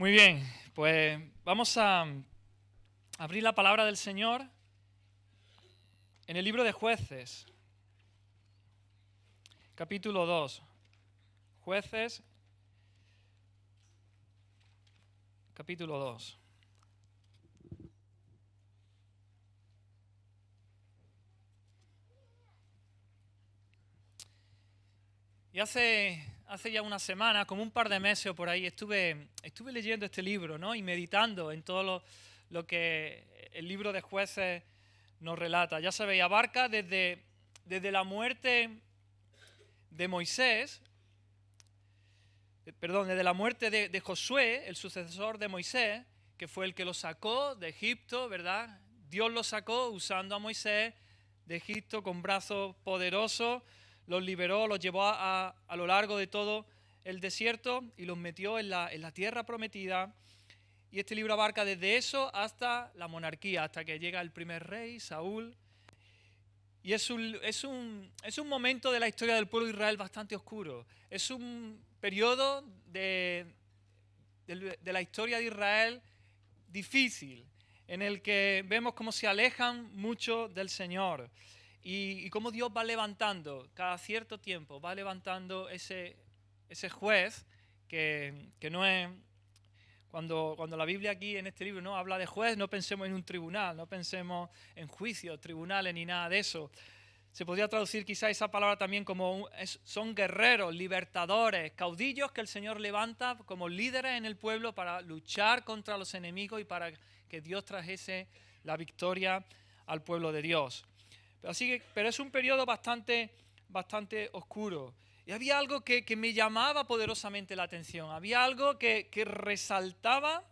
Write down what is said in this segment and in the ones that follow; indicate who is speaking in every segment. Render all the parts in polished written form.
Speaker 1: Muy bien, pues vamos a abrir la palabra del Señor en el libro de Jueces, capítulo 2. Jueces, capítulo 2. Y hace ya una semana, como un par de meses o por ahí, estuve leyendo este libro, ¿no? Y meditando en todo lo que el libro de Jueces nos relata. Ya sabéis, abarca desde la muerte de Moisés, desde la muerte de Josué, el sucesor de Moisés, que fue el que lo sacó de Egipto, ¿verdad? Dios lo sacó usando a Moisés de Egipto con brazos poderosos, los liberó, los llevó a lo largo de todo el desierto y los metió en la tierra prometida. Y este libro abarca desde eso hasta la monarquía, hasta que llega el primer rey, Saúl. Y es un momento de la historia del pueblo de Israel bastante oscuro. Es un periodo de la historia de Israel difícil, en el que vemos cómo se alejan mucho del Señor y cómo Dios va levantando, cada cierto tiempo, va levantando ese juez que no es... Cuando la Biblia aquí en este libro no habla de juez, no pensemos en un tribunal, no pensemos en juicios, tribunales ni nada de eso. Se podría traducir quizá esa palabra también como son guerreros, libertadores, caudillos que el Señor levanta como líderes en el pueblo para luchar contra los enemigos y para que Dios trajese la victoria al pueblo de Dios. Pero es un periodo bastante oscuro. Y había algo que me llamaba poderosamente la atención. Había algo que resaltaba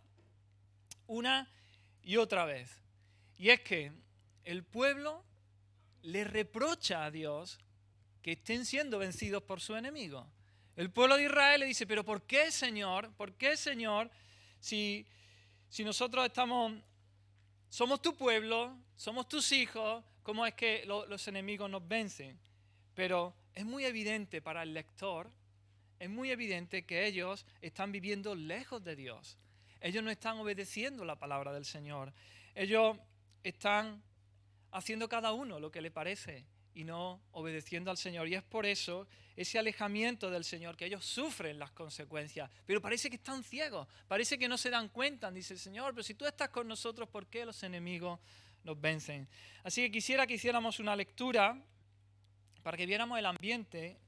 Speaker 1: una y otra vez. Y es que el pueblo le reprocha a Dios que estén siendo vencidos por su enemigo. El pueblo de Israel le dice, pero ¿por qué, Señor? ¿Por qué, Señor? Si nosotros somos tu pueblo, somos tus hijos, ¿cómo es que los enemigos nos vencen? Pero es muy evidente para el lector, es muy evidente que ellos están viviendo lejos de Dios. Ellos no están obedeciendo la palabra del Señor. Ellos están haciendo cada uno lo que le parece y no obedeciendo al Señor. Y es por eso ese alejamiento del Señor, que ellos sufren las consecuencias, pero parece que están ciegos, parece que no se dan cuenta. Dice el Señor, pero si tú estás con nosotros, ¿por qué los enemigos nos vencen? Así que quisiera que hiciéramos una lectura para que viéramos el ambiente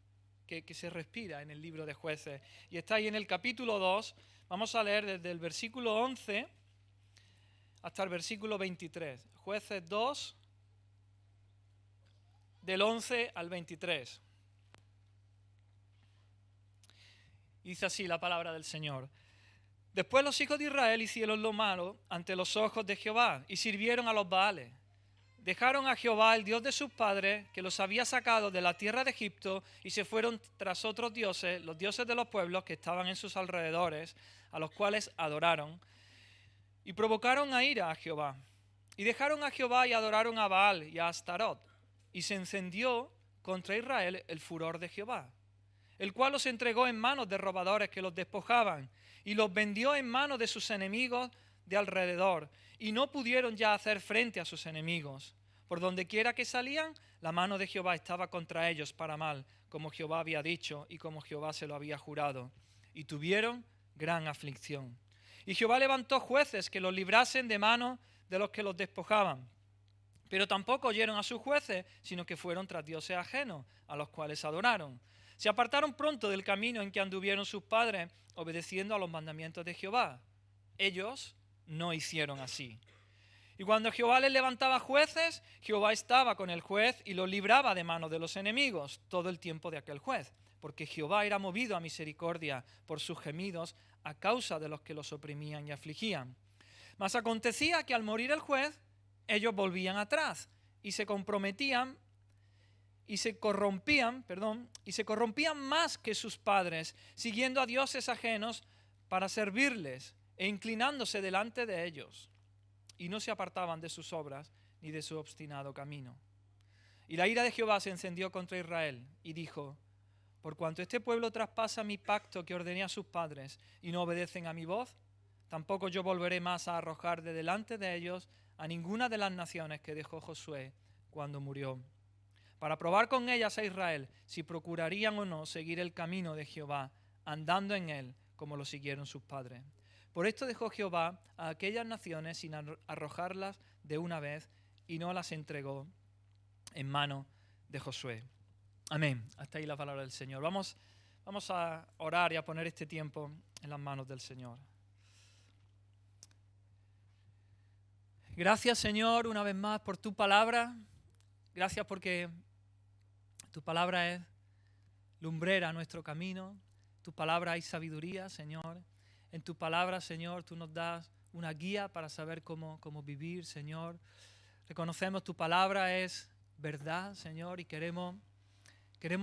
Speaker 1: que se respira en el libro de Jueces. Y está ahí en el capítulo 2, vamos a leer desde el versículo 11 hasta el versículo 23. Jueces 2, del 11 al 23. Y dice así la palabra del Señor. Después los hijos de Israel hicieron lo malo ante los ojos de Jehová y sirvieron a los Baales. Dejaron a Jehová, el Dios de sus padres, que los había sacado de la tierra de Egipto, y se fueron tras otros dioses, los dioses de los pueblos que estaban en sus alrededores, a los cuales adoraron, y provocaron a ira a Jehová. Y dejaron a Jehová y adoraron a Baal y a Astarot, y se encendió contra Israel el furor de Jehová, el cual los entregó en manos de robadores que los despojaban, y los vendió en manos de sus enemigos de alrededor, y no pudieron ya hacer frente a sus enemigos. Por donde quiera que salían, la mano de Jehová estaba contra ellos para mal, como Jehová había dicho y como Jehová se lo había jurado. Y tuvieron gran aflicción. Y Jehová levantó jueces que los librasen de mano de los que los despojaban. Pero tampoco oyeron a sus jueces, sino que fueron tras dioses ajenos, a los cuales adoraron. Se apartaron pronto del camino en que anduvieron sus padres, obedeciendo a los mandamientos de Jehová. Ellos no hicieron así. Y cuando Jehová les levantaba jueces, Jehová estaba con el juez y lo libraba de manos de los enemigos todo el tiempo de aquel juez, porque Jehová era movido a misericordia por sus gemidos a causa de los que los oprimían y afligían. Mas acontecía que al morir el juez, ellos volvían atrás y se corrompían más que sus padres, siguiendo a dioses ajenos para servirles e inclinándose delante de ellos, y no se apartaban de sus obras ni de su obstinado camino. Y la ira de Jehová se encendió contra Israel y dijo: por cuanto este pueblo traspasa mi pacto que ordené a sus padres y no obedecen a mi voz, tampoco yo volveré más a arrojar de delante de ellos a ninguna de las naciones que dejó Josué cuando murió, para probar con ellas a Israel si procurarían o no seguir el camino de Jehová, andando en él como lo siguieron sus padres. Por esto dejó Jehová a aquellas naciones sin arrojarlas de una vez y no las entregó en mano de Josué. Amén. Hasta ahí la palabra del Señor. Vamos a orar y a poner este tiempo en las manos del Señor. Gracias, Señor, una vez más por tu palabra. Gracias porque tu palabra es lumbrera a nuestro camino. En tu palabra hay sabiduría, Señor. En tu palabra, Señor, tú nos das una guía para saber cómo vivir, Señor. Reconocemos tu palabra es verdad, Señor, y queremos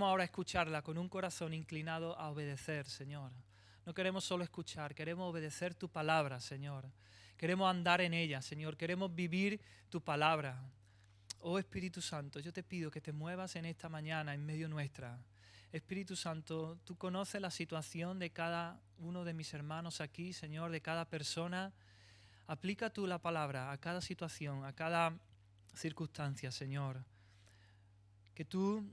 Speaker 1: ahora escucharla con un corazón inclinado a obedecer, Señor. No queremos solo escuchar, queremos obedecer tu palabra, Señor. Queremos andar en ella, Señor. Queremos vivir tu palabra. Oh Espíritu Santo, yo te pido que te muevas en esta mañana en medio nuestra. Espíritu Santo, tú conoces la situación de cada uno de mis hermanos aquí, Señor, de cada persona. Aplica tú la palabra a cada situación, a cada circunstancia, Señor. Que tú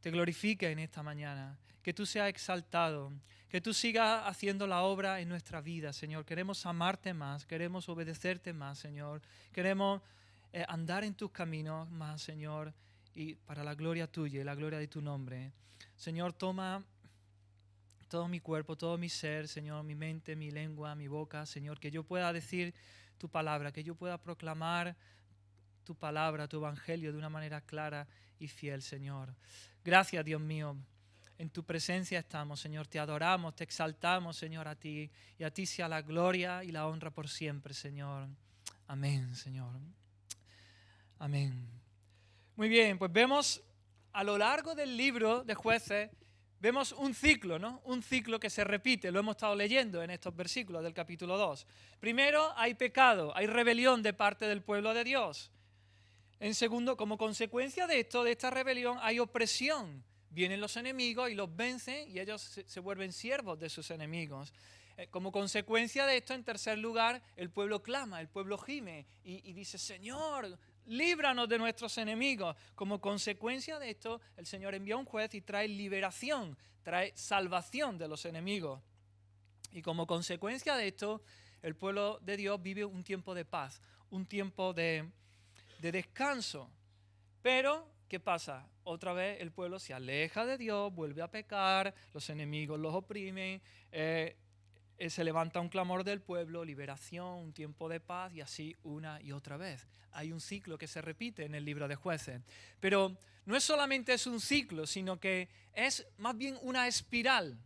Speaker 1: te glorifiques en esta mañana, que tú seas exaltado, que tú sigas haciendo la obra en nuestra vida, Señor. Queremos amarte más, queremos obedecerte más, Señor. Queremos andar en tus caminos más, Señor, y para la gloria tuya y la gloria de tu nombre. Señor, toma todo mi cuerpo, todo mi ser, Señor, mi mente, mi lengua, mi boca, Señor, que yo pueda decir tu palabra, que yo pueda proclamar tu palabra, tu evangelio de una manera clara y fiel, Señor. Gracias, Dios mío. En tu presencia estamos, Señor. Te adoramos, te exaltamos, Señor, a ti. Y a ti sea la gloria y la honra por siempre, Señor. Amén, Señor. Amén. Muy bien, pues vemos a lo largo del libro de Jueces, vemos un ciclo, ¿no? Un ciclo que se repite, lo hemos estado leyendo en estos versículos del capítulo 2. Primero, hay pecado, hay rebelión de parte del pueblo de Dios. En segundo, como consecuencia de esto, de esta rebelión, hay opresión. Vienen los enemigos y los vencen y ellos se vuelven siervos de sus enemigos. Como consecuencia de esto, en tercer lugar, el pueblo clama, el pueblo gime y dice, Señor, líbranos de nuestros enemigos. Como consecuencia de esto, el Señor envía a un juez y trae liberación, trae salvación de los enemigos. Y como consecuencia de esto, el pueblo de Dios vive un tiempo de paz, un tiempo de descanso. Pero, ¿qué pasa? Otra vez el pueblo se aleja de Dios, vuelve a pecar, los enemigos los oprimen, se levanta un clamor del pueblo, liberación, un tiempo de paz y así una y otra vez. Hay un ciclo que se repite en el libro de Jueces. Pero no es solamente es un ciclo, sino que es más bien una espiral.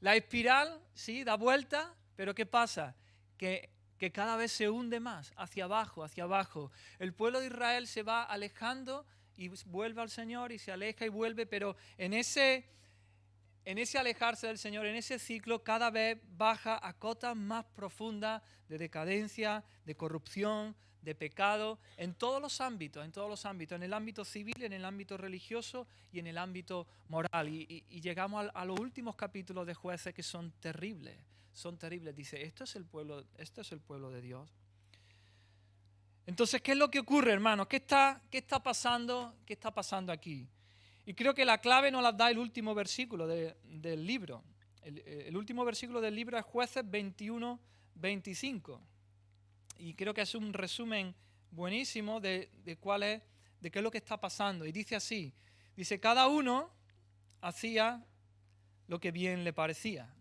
Speaker 1: La espiral, sí, da vuelta, pero ¿qué pasa? Que cada vez se hunde más, hacia abajo, hacia abajo. El pueblo de Israel se va alejando y vuelve al Señor y se aleja y vuelve, pero en ese alejarse del Señor, en ese ciclo, cada vez baja a cotas más profundas de decadencia, de corrupción, de pecado, en todos los ámbitos, en el ámbito civil, en el ámbito religioso y en el ámbito moral. Y llegamos a los últimos capítulos de Jueces que son terribles. Dice, esto es el pueblo de Dios. Entonces, ¿qué es lo que ocurre, hermanos? ¿Qué está pasando? ¿Qué está pasando aquí? Y creo que la clave nos la da el último versículo del libro. El último versículo del libro es Jueces 21-25. Y creo que es un resumen buenísimo de qué es lo que está pasando. Y dice así, cada uno hacía lo que bien le parecía.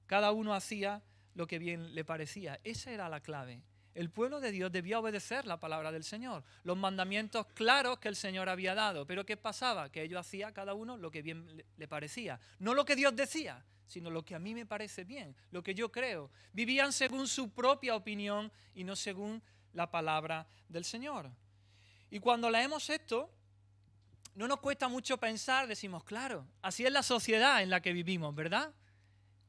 Speaker 1: Cada uno hacía lo que bien le parecía. Esa era la clave. El pueblo de Dios debía obedecer la palabra del Señor, los mandamientos claros que el Señor había dado. Pero ¿qué pasaba? Que ellos hacían cada uno lo que bien le parecía. No lo que Dios decía, sino lo que a mí me parece bien, lo que yo creo. Vivían según su propia opinión y no según la palabra del Señor. Y cuando leemos esto, no nos cuesta mucho pensar, decimos, claro, así es la sociedad en la que vivimos, ¿verdad?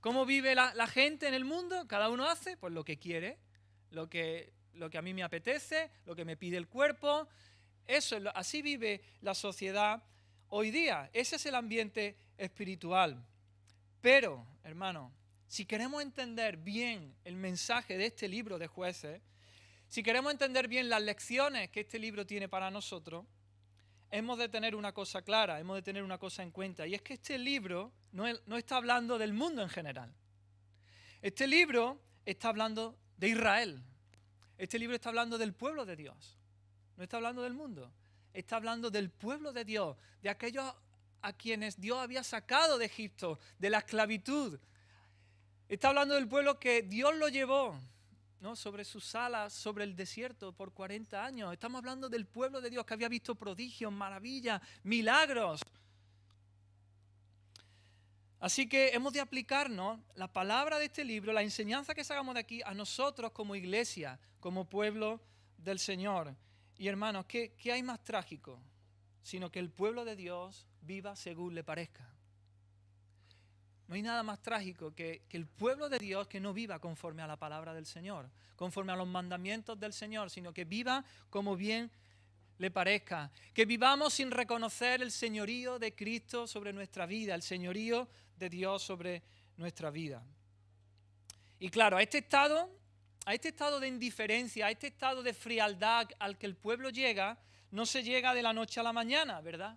Speaker 1: ¿Cómo vive la gente en el mundo? Cada uno hace pues lo que quiere, lo que a mí me apetece, lo que me pide el cuerpo. Así vive la sociedad hoy día. Ese es el ambiente espiritual. Pero, hermano, si queremos entender bien el mensaje de este libro de Jueces, si queremos entender bien las lecciones que este libro tiene para nosotros, hemos de tener una cosa clara, hemos de tener una cosa en cuenta, y es que este libro no está hablando del mundo en general. Este libro está hablando de Israel. Este libro está hablando del pueblo de Dios. No está hablando del mundo. Está hablando del pueblo de Dios, de aquellos a quienes Dios había sacado de Egipto, de la esclavitud. Está hablando del pueblo que Dios lo llevó, ¿no?, sobre sus alas, sobre el desierto por 40 años. Estamos hablando del pueblo de Dios que había visto prodigios, maravillas, milagros. Así que hemos de aplicarnos la palabra de este libro, la enseñanza que sacamos de aquí a nosotros como iglesia, como pueblo del Señor. Y hermanos, ¿qué hay más trágico? Sino que el pueblo de Dios viva según le parezca. No hay nada más trágico que el pueblo de Dios que no viva conforme a la palabra del Señor, conforme a los mandamientos del Señor, sino que viva como bien le parezca. Que vivamos sin reconocer el señorío de Cristo sobre nuestra vida, el señorío de Dios sobre nuestra vida. Y claro, a este estado de indiferencia, a este estado de frialdad al que el pueblo llega, no se llega de la noche a la mañana, ¿verdad?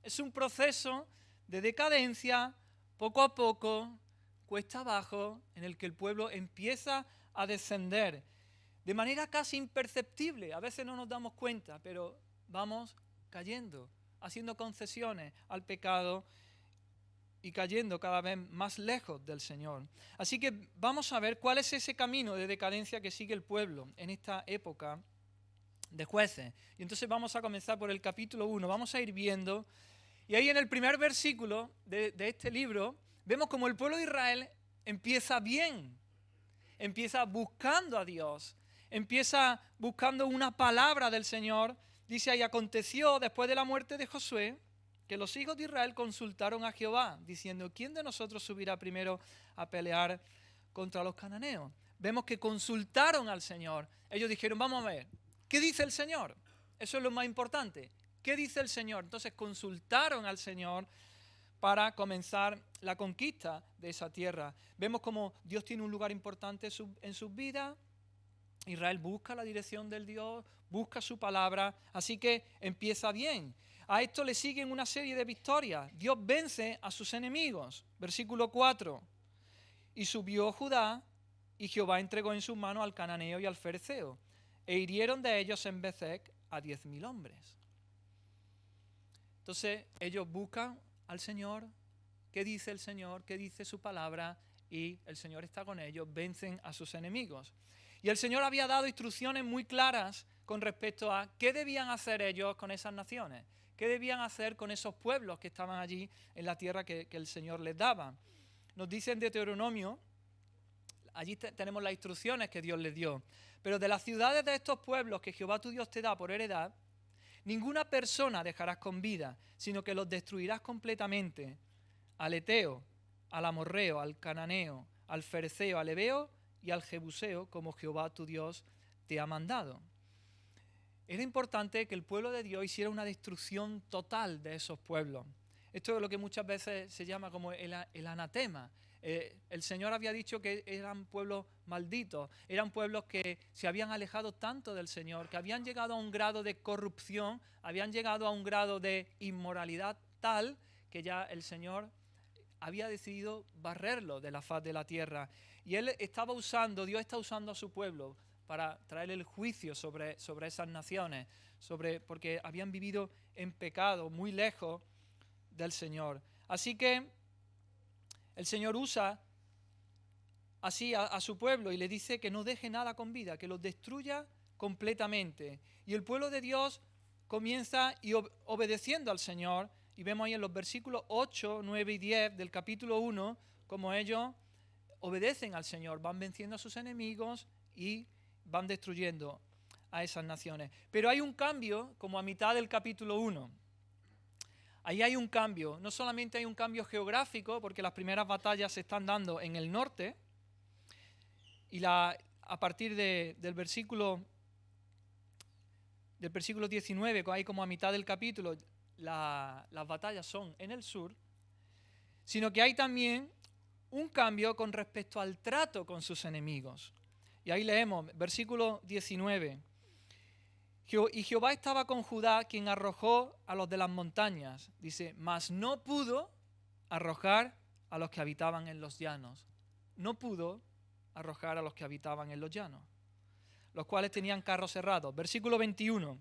Speaker 1: Es un proceso de decadencia, poco a poco, cuesta abajo, en el que el pueblo empieza a descender de manera casi imperceptible. A veces no nos damos cuenta, pero vamos cayendo, haciendo concesiones al pecado y cayendo cada vez más lejos del Señor. Así que vamos a ver cuál es ese camino de decadencia que sigue el pueblo en esta época de Jueces. Y entonces vamos a comenzar por el capítulo 1, vamos a ir viendo, y ahí en el primer versículo de este libro, vemos como el pueblo de Israel empieza bien, empieza buscando a Dios, empieza buscando una palabra del Señor. Dice ahí, aconteció después de la muerte de Josué, que los hijos de Israel consultaron a Jehová, diciendo, ¿quién de nosotros subirá primero a pelear contra los cananeos? Vemos que consultaron al Señor. Ellos dijeron, vamos a ver, ¿qué dice el Señor? Eso es lo más importante. ¿Qué dice el Señor? Entonces consultaron al Señor para comenzar la conquista de esa tierra. Vemos como Dios tiene un lugar importante en sus vidas. Israel busca la dirección del Dios, busca su palabra, así que empieza bien. A esto le siguen una serie de victorias. Dios vence a sus enemigos. Versículo 4. Y subió Judá, y Jehová entregó en sus manos al cananeo y al fereceo, e hirieron de ellos en Bezec a 10.000 hombres. Entonces ellos buscan al Señor, qué dice el Señor, qué dice su palabra, y el Señor está con ellos, vencen a sus enemigos. Y el Señor había dado instrucciones muy claras con respecto a qué debían hacer ellos con esas naciones, qué debían hacer con esos pueblos que estaban allí en la tierra que el Señor les daba. Nos dice en Deuteronomio, allí tenemos las instrucciones que Dios les dio, pero de las ciudades de estos pueblos que Jehová tu Dios te da por heredad, ninguna persona dejarás con vida, sino que los destruirás completamente, al Eteo, al Amorreo, al Cananeo, al Fereceo, al Ebeo y al Jebuseo, como Jehová tu Dios te ha mandado. Era importante que el pueblo de Dios hiciera una destrucción total de esos pueblos. Esto es lo que muchas veces se llama como el anatema. El Señor había dicho que eran pueblos malditos, eran pueblos que se habían alejado tanto del Señor, que habían llegado a un grado de corrupción, habían llegado a un grado de inmoralidad tal que ya el Señor había decidido barrerlo de la faz de la tierra. Y Dios está usando a su pueblo para traer el juicio sobre esas naciones, porque habían vivido en pecado, muy lejos del Señor. Así que el Señor usa así a su pueblo y le dice que no deje nada con vida, que los destruya completamente. Y el pueblo de Dios comienza obedeciendo al Señor, y vemos ahí en los versículos 8, 9 y 10 del capítulo 1, como ellos obedecen al Señor, van venciendo a sus enemigos y van destruyendo a esas naciones. Pero hay un cambio, como a mitad del capítulo 1. Ahí hay un cambio. No solamente hay un cambio geográfico, porque las primeras batallas se están dando en el norte, y a partir del versículo 19, ahí como a mitad del capítulo, las batallas son en el sur, sino que hay también un cambio con respecto al trato con sus enemigos. Y ahí leemos, versículo 19. Y Jehová estaba con Judá, quien arrojó a los de las montañas. Dice, mas no pudo arrojar a los que habitaban en los llanos. No pudo arrojar a los que habitaban en los llanos, los cuales tenían carros cerrados. Versículo 21.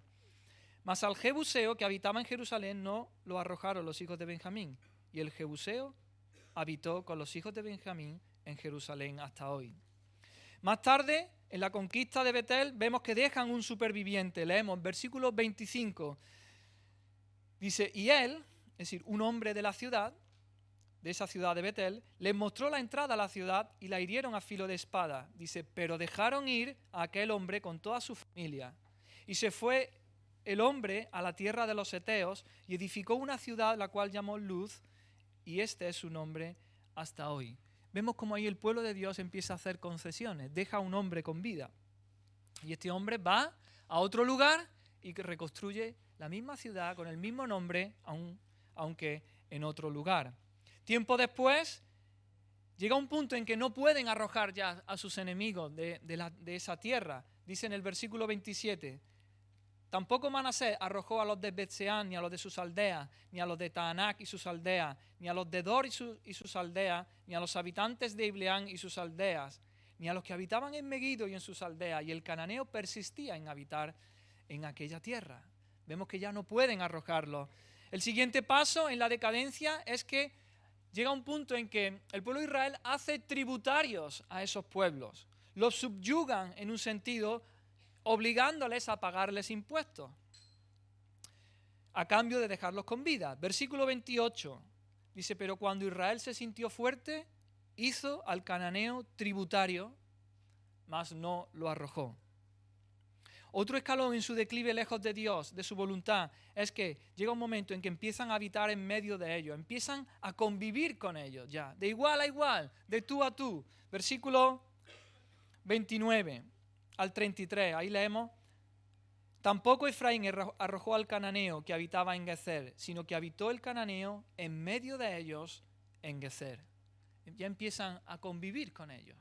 Speaker 1: Mas al Jebuseo que habitaba en Jerusalén no lo arrojaron los hijos de Benjamín. Y el Jebuseo habitó con los hijos de Benjamín en Jerusalén hasta hoy. Más tarde, en la conquista de Betel, vemos que dejan un superviviente. Leemos versículo 25. Dice, y él, es decir, un hombre de la ciudad, de esa ciudad de Betel, les mostró la entrada a la ciudad y la hirieron a filo de espada. Dice, pero dejaron ir a aquel hombre con toda su familia. Y se fue el hombre a la tierra de los Eteos y edificó una ciudad, la cual llamó Luz, y este es su nombre hasta hoy. Vemos como ahí el pueblo de Dios empieza a hacer concesiones, deja a un hombre con vida. Y este hombre va a otro lugar y reconstruye la misma ciudad con el mismo nombre, aunque en otro lugar. Tiempo después, llega un punto en que no pueden arrojar ya a sus enemigos de esa tierra. Dice en el versículo 27, tampoco Manasés arrojó a los de Betseán, ni a los de sus aldeas, ni a los de Taanac y sus aldeas, ni a los de Dor y sus aldeas, ni a los habitantes de Ibleán y sus aldeas, ni a los que habitaban en Megido y en sus aldeas, y el cananeo persistía en habitar en aquella tierra. Vemos que ya no pueden arrojarlo. El siguiente paso en la decadencia es que llega un punto en que el pueblo de Israel hace tributarios a esos pueblos. Los subyugan en un sentido, obligándoles a pagarles impuestos, a cambio de dejarlos con vida. Versículo 28 dice, pero cuando Israel se sintió fuerte, hizo al cananeo tributario, mas no lo arrojó. Otro escalón en su declive lejos de Dios, de su voluntad, es que llega un momento en que empiezan a habitar en medio de ellos, empiezan a convivir con ellos ya, de igual a igual, de tú a tú. Versículo 29 al 33, ahí leemos, tampoco Efraín arrojó al cananeo que habitaba en Gezer, sino que habitó el cananeo en medio de ellos en Gezer. Ya empiezan a convivir con ellos.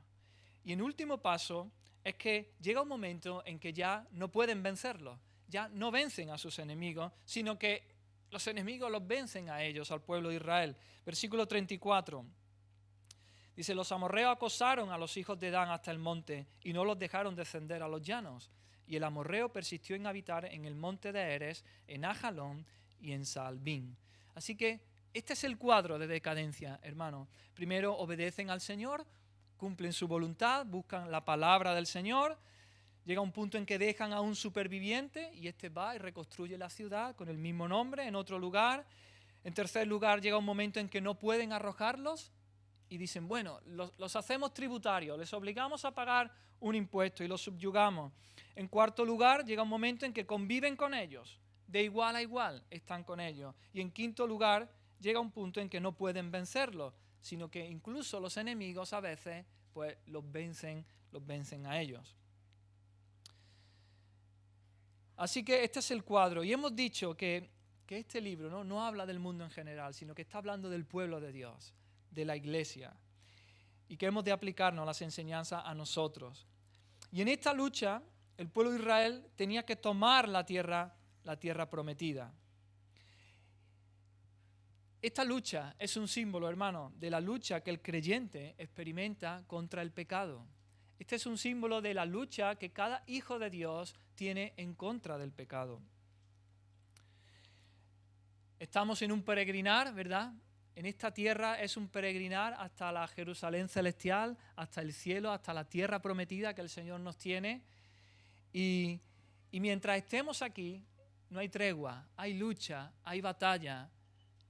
Speaker 1: Y en último paso, es que llega un momento en que ya no pueden vencerlos, ya no vencen a sus enemigos, sino que los enemigos los vencen a ellos, al pueblo de Israel. Versículo 34, dice, los amorreos acosaron a los hijos de Dan hasta el monte y no los dejaron descender a los llanos. Y el amorreo persistió en habitar en el monte de Eres, en Ajalón y en Saalbín. Así que este es el cuadro de decadencia, hermano. Primero obedecen al Señor, cumplen su voluntad, buscan la palabra del Señor, llega un punto en que dejan a un superviviente y este va y reconstruye la ciudad con el mismo nombre en otro lugar. En tercer lugar, llega un momento en que no pueden arrojarlos y dicen, bueno, los hacemos tributarios, les obligamos a pagar un impuesto y los subyugamos. En cuarto lugar, llega un momento en que conviven con ellos, de igual a igual están con ellos. Y en quinto lugar, llega un punto en que no pueden vencerlos, sino que incluso los enemigos a veces pues los vencen a ellos. Así que este es el cuadro. Y hemos dicho que este libro no habla del mundo en general, sino que está hablando del pueblo de Dios, de la iglesia, y que hemos de aplicarnos las enseñanzas a nosotros. Y en esta lucha, el pueblo de Israel tenía que tomar la tierra prometida. Esta lucha es un símbolo, hermano, de la lucha que el creyente experimenta contra el pecado. Este es un símbolo de la lucha que cada hijo de Dios tiene en contra del pecado. Estamos en un peregrinar, ¿verdad? En esta tierra es un peregrinar hasta la Jerusalén celestial, hasta el cielo, hasta la tierra prometida que el Señor nos tiene. Y mientras estemos aquí, no hay tregua, hay lucha, hay batalla.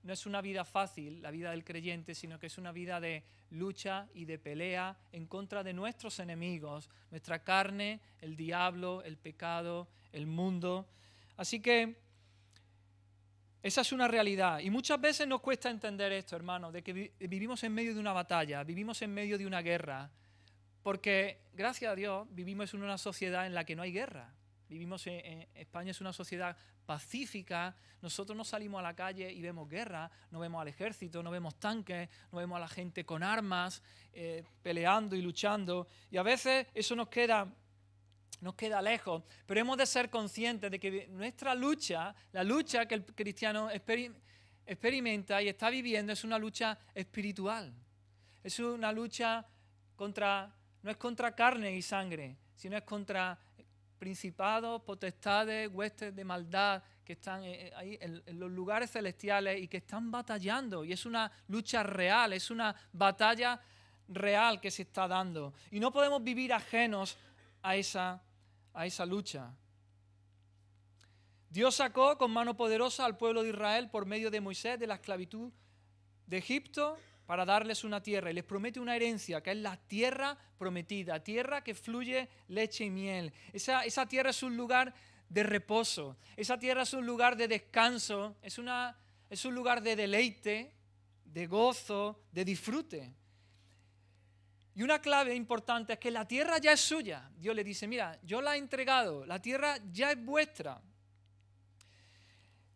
Speaker 1: No es una vida fácil, la vida del creyente, sino que es una vida de lucha y de pelea en contra de nuestros enemigos, nuestra carne, el diablo, el pecado, el mundo. Así que esa es una realidad. Y muchas veces nos cuesta entender esto, hermano, de que vivimos en medio de una batalla, vivimos en medio de una guerra, porque, gracias a Dios, vivimos en una sociedad en la que no hay guerra. Vivimos en España, es una sociedad pacífica. Nosotros no salimos a la calle y vemos guerra, no vemos al ejército, no vemos tanques, no vemos a la gente con armas, peleando y luchando. Y a veces eso nos queda lejos, pero hemos de ser conscientes de que nuestra lucha, la lucha que el cristiano experimenta y está viviendo, es una lucha espiritual. Es una lucha no es contra carne y sangre, sino es contra principados, potestades, huestes de maldad que están ahí en los lugares celestiales y que están batallando. Y es una lucha real, es una batalla real que se está dando. Y no podemos vivir ajenos a esa lucha. Dios sacó con mano poderosa al pueblo de Israel por medio de Moisés de la esclavitud de Egipto para darles una tierra, y les promete una herencia, que es la tierra prometida, tierra que fluye leche y miel. Esa tierra es un lugar de reposo, esa tierra es un lugar de descanso, es un lugar de deleite, de gozo, de disfrute. Y una clave importante es que la tierra ya es suya. Dios le dice, mira, yo la he entregado, la tierra ya es vuestra.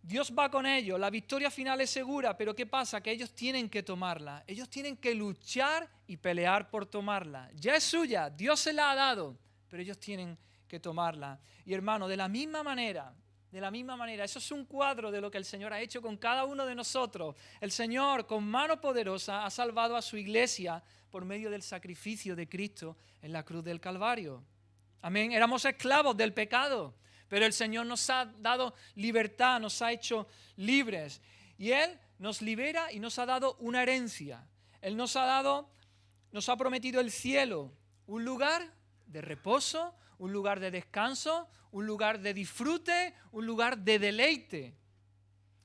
Speaker 1: Dios va con ellos, la victoria final es segura, pero ¿qué pasa? Que ellos tienen que tomarla, ellos tienen que luchar y pelear por tomarla. Ya es suya, Dios se la ha dado, pero ellos tienen que tomarla. Y hermano, de la misma manera, eso es un cuadro de lo que el Señor ha hecho con cada uno de nosotros. El Señor, con mano poderosa, ha salvado a su iglesia por medio del sacrificio de Cristo en la cruz del Calvario. Amén, éramos esclavos del pecado, pero el Señor nos ha dado libertad, nos ha hecho libres. Y Él nos libera y nos ha dado una herencia. Él nos ha prometido el cielo, un lugar de reposo, un lugar de descanso, un lugar de disfrute, un lugar de deleite.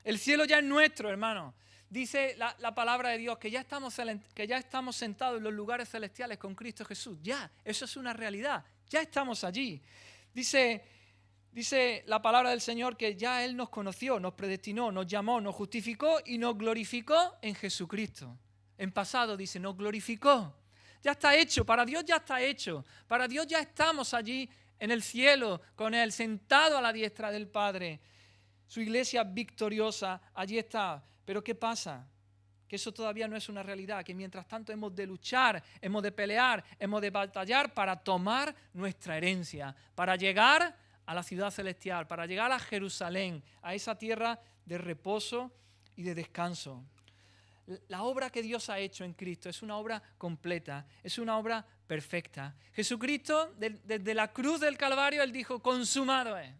Speaker 1: El cielo ya es nuestro, hermano. Dice la palabra de Dios que ya estamos sentados en los lugares celestiales con Cristo Jesús. Ya, eso es una realidad. Ya estamos allí. Dice la palabra del Señor que ya Él nos conoció, nos predestinó, nos llamó, nos justificó y nos glorificó en Jesucristo. En pasado dice, nos glorificó. Ya está hecho, para Dios ya está hecho. Para Dios ya estamos allí en el cielo con Él, sentado a la diestra del Padre. Su iglesia victoriosa, allí está. Pero ¿qué pasa? Que eso todavía no es una realidad, que mientras tanto hemos de luchar, hemos de pelear, hemos de batallar para tomar nuestra herencia, para llegar a la ciudad celestial, para llegar a Jerusalén, a esa tierra de reposo y de descanso. La obra que Dios ha hecho en Cristo es una obra completa, es una obra perfecta. Jesucristo, desde la cruz del Calvario, Él dijo, consumado es.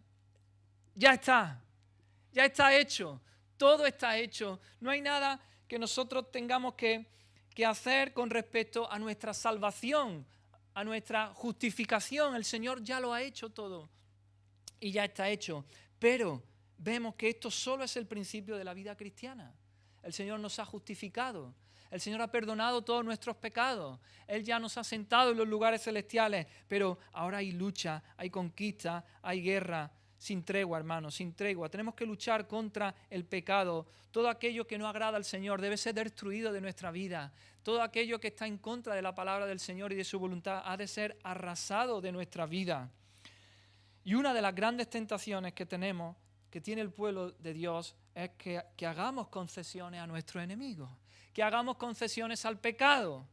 Speaker 1: Ya está hecho, todo está hecho. No hay nada que nosotros tengamos que hacer con respecto a nuestra salvación, a nuestra justificación. El Señor ya lo ha hecho todo y ya está hecho. Pero vemos que esto solo es el principio de la vida cristiana. El Señor nos ha justificado. El Señor ha perdonado todos nuestros pecados. Él ya nos ha sentado en los lugares celestiales. Pero ahora hay lucha, hay conquista, hay guerra. Sin tregua, hermanos, sin tregua. Tenemos que luchar contra el pecado. Todo aquello que no agrada al Señor debe ser destruido de nuestra vida. Todo aquello que está en contra de la palabra del Señor y de su voluntad ha de ser arrasado de nuestra vida. Y una de las grandes tentaciones que tenemos, que tiene el pueblo de Dios, es que hagamos concesiones a nuestros enemigos, que hagamos concesiones al pecado,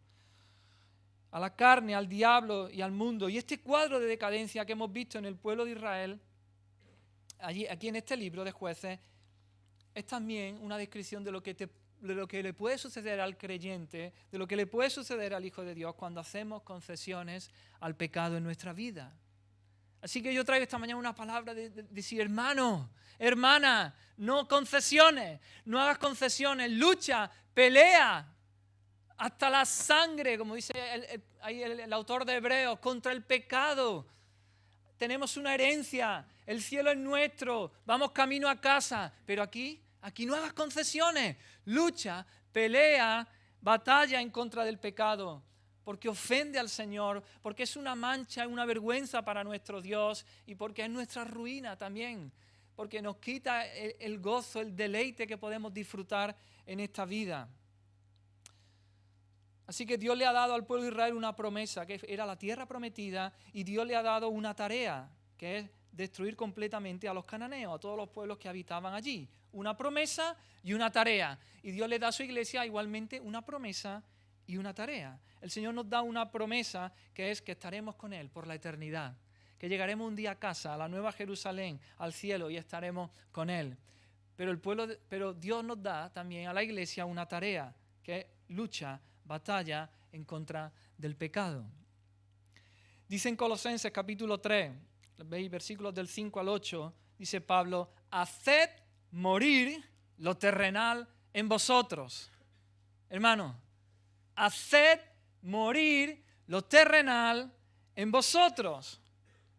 Speaker 1: a la carne, al diablo y al mundo. Y este cuadro de decadencia que hemos visto en el pueblo de Israel, aquí en este libro de Jueces, es también una descripción de lo que le puede suceder al creyente, de lo que le puede suceder al Hijo de Dios cuando hacemos concesiones al pecado en nuestra vida. Así que yo traigo esta mañana una palabra de decir, hermano, hermana, no concesiones, no hagas concesiones, lucha, pelea hasta la sangre, como dice el autor de Hebreos, contra el pecado. Tenemos una herencia, el cielo es nuestro, vamos camino a casa, pero aquí no hagas concesiones, lucha, pelea, batalla en contra del pecado. Porque ofende al Señor, porque es una mancha, una vergüenza para nuestro Dios y porque es nuestra ruina también, porque nos quita el gozo, el deleite que podemos disfrutar en esta vida. Así que Dios le ha dado al pueblo de Israel una promesa, que era la tierra prometida, y Dios le ha dado una tarea, que es destruir completamente a los cananeos, a todos los pueblos que habitaban allí. Una promesa y una tarea. Y Dios le da a su iglesia igualmente una promesa y una tarea. El Señor nos da una promesa que es que estaremos con Él por la eternidad, que llegaremos un día a casa, a la nueva Jerusalén, al cielo, y estaremos con Él. Pero Dios nos da también a la iglesia una tarea, que es lucha, batalla en contra del pecado. Dice en Colosenses capítulo 3, veis versículos del 5 al 8, dice Pablo, haced morir lo terrenal en vosotros. Hermano, haced morir lo terrenal en vosotros.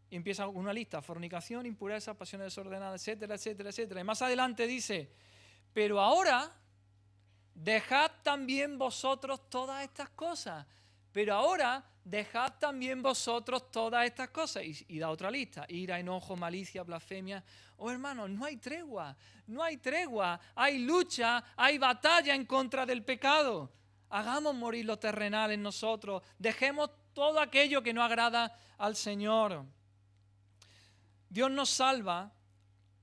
Speaker 1: Y empieza una lista: fornicación, impureza, pasiones desordenadas, etcétera, etcétera, etcétera. Y más adelante dice, pero ahora dejad también vosotros todas estas cosas. Pero ahora dejad también vosotros todas estas cosas. Y da otra lista: ira, enojo, malicia, blasfemia. Oh, hermanos, no hay tregua, no hay tregua. Hay lucha, hay batalla en contra del pecado. Hagamos morir lo terrenal en nosotros. Dejemos todo aquello que no agrada al Señor. Dios nos salva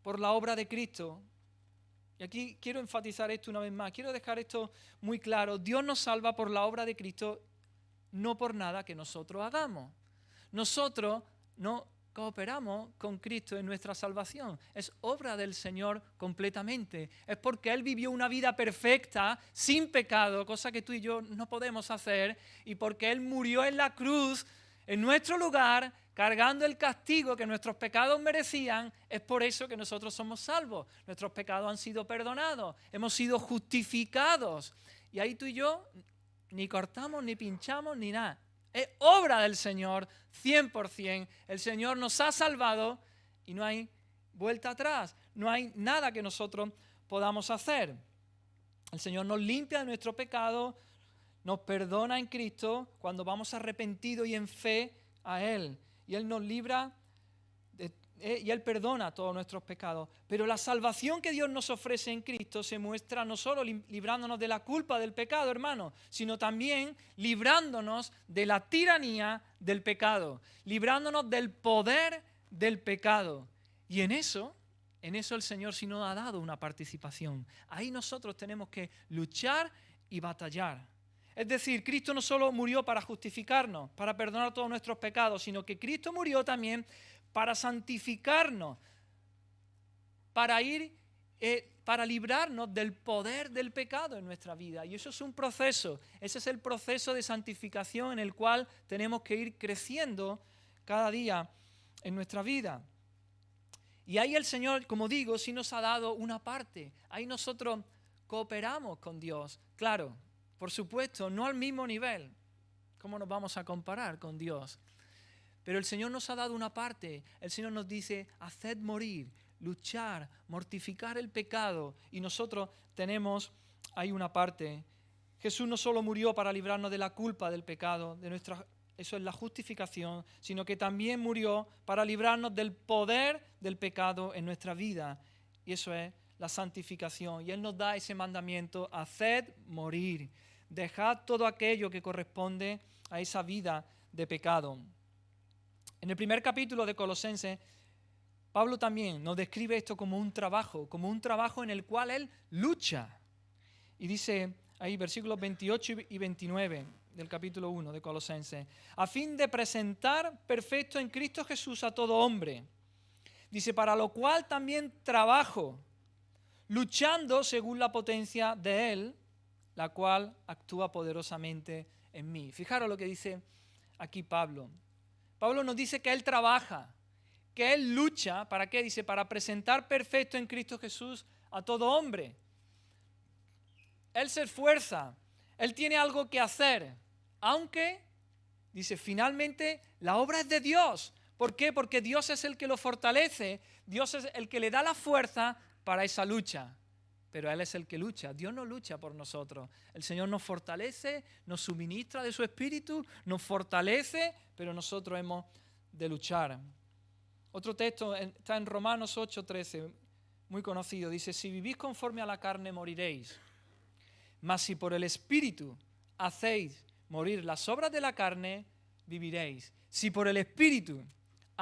Speaker 1: por la obra de Cristo. Y aquí quiero enfatizar esto una vez más. Quiero dejar esto muy claro. Dios nos salva por la obra de Cristo, no por nada que nosotros hagamos. Nosotros no cooperamos con Cristo en nuestra salvación. Es obra del Señor completamente. Es porque Él vivió una vida perfecta, sin pecado, cosa que tú y yo no podemos hacer, y porque Él murió en la cruz en nuestro lugar, cargando el castigo que nuestros pecados merecían. Es por eso que nosotros somos salvos. Nuestros pecados han sido perdonados, hemos sido justificados. Y ahí tú y yo ni cortamos, ni pinchamos, ni nada. Es obra del Señor, 100%. El Señor nos ha salvado y no hay vuelta atrás. No hay nada que nosotros podamos hacer. El Señor nos limpia de nuestro pecado, nos perdona en Cristo cuando vamos arrepentidos y en fe a Él. Y Él nos libra y Él perdona todos nuestros pecados. Pero la salvación que Dios nos ofrece en Cristo se muestra no solo librándonos de la culpa del pecado, hermano, sino también librándonos de la tiranía del pecado, librándonos del poder del pecado. Y en eso el Señor sí nos ha dado una participación. Ahí nosotros tenemos que luchar y batallar. Es decir, Cristo no solo murió para justificarnos, para perdonar todos nuestros pecados, sino que Cristo murió también para santificarnos, para librarnos del poder del pecado en nuestra vida. Y eso es un proceso, ese es el proceso de santificación en el cual tenemos que ir creciendo cada día en nuestra vida. Y ahí el Señor, como digo, sí nos ha dado una parte. Ahí nosotros cooperamos con Dios. Claro, por supuesto, no al mismo nivel. ¿Cómo nos vamos a comparar con Dios? Pero el Señor nos ha dado una parte. El Señor nos dice, haced morir, luchar, mortificar el pecado. Y nosotros tenemos ahí una parte. Jesús no solo murió para librarnos de la culpa del pecado, eso es la justificación, sino que también murió para librarnos del poder del pecado en nuestra vida. Y eso es la santificación. Y Él nos da ese mandamiento, haced morir. Dejad todo aquello que corresponde a esa vida de pecado. En el primer capítulo de Colosenses, Pablo también nos describe esto como un trabajo en el cual él lucha. Y dice ahí versículos 28 y 29 del capítulo 1 de Colosenses, a fin de presentar perfecto en Cristo Jesús a todo hombre. Dice, para lo cual también trabajo, luchando según la potencia de Él, la cual actúa poderosamente en mí. Fijaros lo que dice aquí Pablo. Pablo nos dice que Él trabaja, que Él lucha. ¿Para qué? Dice, para presentar perfecto en Cristo Jesús a todo hombre. Él se esfuerza, Él tiene algo que hacer, aunque, dice, finalmente la obra es de Dios. ¿Por qué? Porque Dios es el que lo fortalece, Dios es el que le da la fuerza para esa lucha. Pero Él es el que lucha, Dios no lucha por nosotros. El Señor nos fortalece, nos suministra de su Espíritu, nos fortalece, pero nosotros hemos de luchar. Otro texto está en Romanos 8:13, muy conocido. Dice, si vivís conforme a la carne moriréis, mas si por el Espíritu hacéis morir las obras de la carne, viviréis. Si por el Espíritu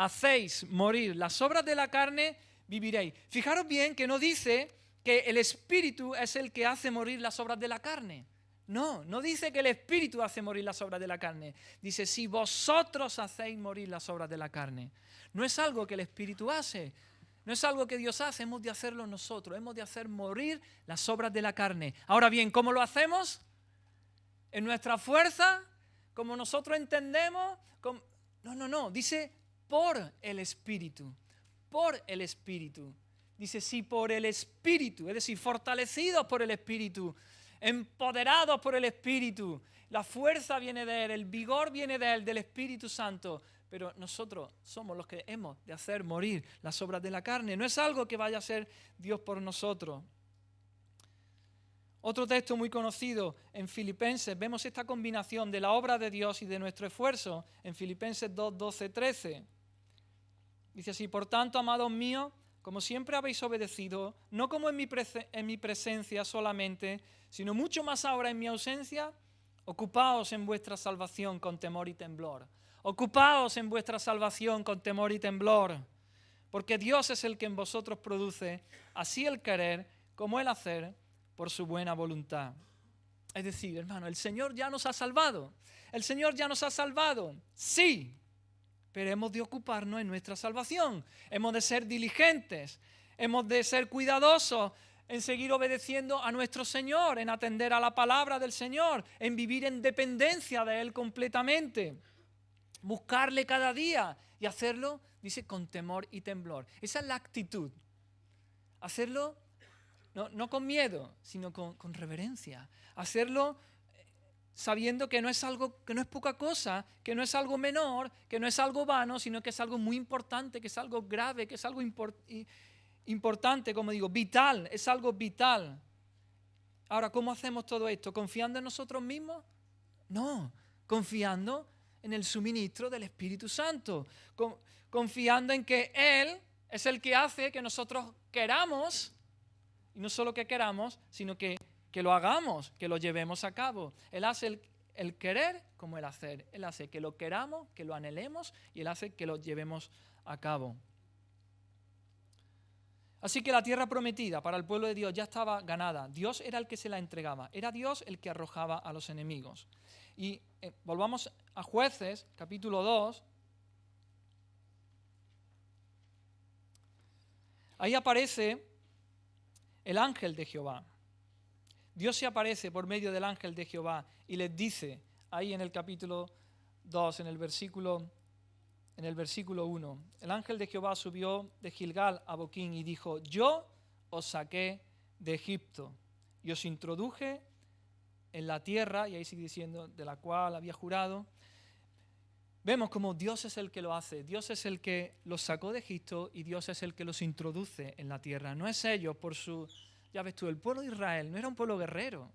Speaker 1: hacéis morir las obras de la carne, viviréis. Fijaros bien que no dice que el Espíritu es el que hace morir las obras de la carne. No, no dice que el Espíritu hace morir las obras de la carne. Dice, si vosotros hacéis morir las obras de la carne. No es algo que el Espíritu hace, no es algo que Dios hace, hemos de hacerlo nosotros, hemos de hacer morir las obras de la carne. Ahora bien, ¿cómo lo hacemos? ¿En nuestra fuerza? ¿Como nosotros entendemos? No, dice por el Espíritu, por el Espíritu. Dice, si por el Espíritu, es decir, fortalecidos por el Espíritu, empoderados por el Espíritu, la fuerza viene de Él, el vigor viene de Él, del Espíritu Santo, pero nosotros somos los que hemos de hacer morir las obras de la carne. No es algo que vaya a hacer Dios por nosotros. Otro texto muy conocido en Filipenses, vemos esta combinación de la obra de Dios y de nuestro esfuerzo en Filipenses 2, 12, 13. Dice así, por tanto, amados míos, como siempre habéis obedecido, no como en mi presencia solamente, sino mucho más ahora en mi ausencia, ocupaos en vuestra salvación con temor y temblor. Ocupaos en vuestra salvación con temor y temblor, porque Dios es el que en vosotros produce así el querer como el hacer por su buena voluntad. Es decir, hermano, el Señor ya nos ha salvado. El Señor ya nos ha salvado, sí, pero hemos de ocuparnos en nuestra salvación. Hemos de ser diligentes, hemos de ser cuidadosos en seguir obedeciendo a nuestro Señor, en atender a la palabra del Señor, en vivir en dependencia de Él completamente. Buscarle cada día y hacerlo, dice, con temor y temblor. Esa es la actitud. Hacerlo no con miedo, sino con reverencia. Hacerlo sabiendo que no es algo, que no es poca cosa, que no es algo menor, que no es algo vano, sino que es algo muy importante, que es algo grave, que es algo importante, como digo, vital, es algo vital. Ahora, ¿cómo hacemos todo esto? ¿Confiando en nosotros mismos? No, confiando en el suministro del Espíritu Santo, confiando en que Él es el que hace que nosotros queramos, y no solo que queramos, sino que lo hagamos, que lo llevemos a cabo. Él hace el querer como el hacer. Él hace que lo queramos, que lo anhelemos, y Él hace que lo llevemos a cabo. Así que la tierra prometida para el pueblo de Dios ya estaba ganada. Dios era el que se la entregaba. Era Dios el que arrojaba a los enemigos. Y volvamos a Jueces, capítulo 2. Ahí aparece el ángel de Jehová. Dios se aparece por medio del ángel de Jehová y les dice, ahí en el capítulo 2, en el versículo 1, el ángel de Jehová subió de Gilgal a Boquín y dijo, yo os saqué de Egipto y os introduje en la tierra, y ahí sigue diciendo, de la cual había jurado. Vemos como Dios es el que lo hace, Dios es el que los sacó de Egipto y Dios es el que los introduce en la tierra. No es ellos por su... Ya ves tú, el pueblo de Israel no era un pueblo guerrero.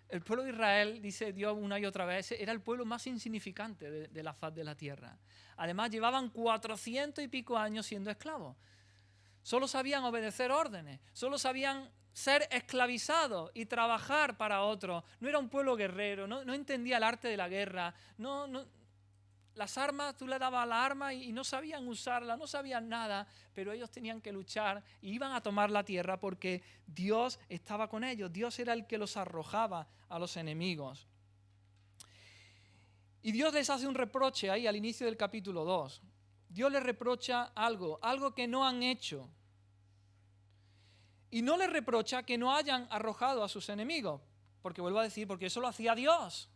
Speaker 1: El pueblo de Israel, dice Dios una y otra vez, era el pueblo más insignificante de la faz de la tierra. Además, llevaban 400 y pico años siendo esclavos. Solo sabían obedecer órdenes, solo sabían ser esclavizados y trabajar para otros. No era un pueblo guerrero, no entendía el arte de la guerra, las armas, tú le dabas la arma y no sabían usarla, no sabían nada, pero ellos tenían que luchar y iban a tomar la tierra porque Dios estaba con ellos. Dios era el que los arrojaba a los enemigos. Y Dios les hace un reproche ahí al inicio del capítulo 2. Dios les reprocha algo que no han hecho. Y no les reprocha que no hayan arrojado a sus enemigos, porque vuelvo a decir, porque eso lo hacía Dios.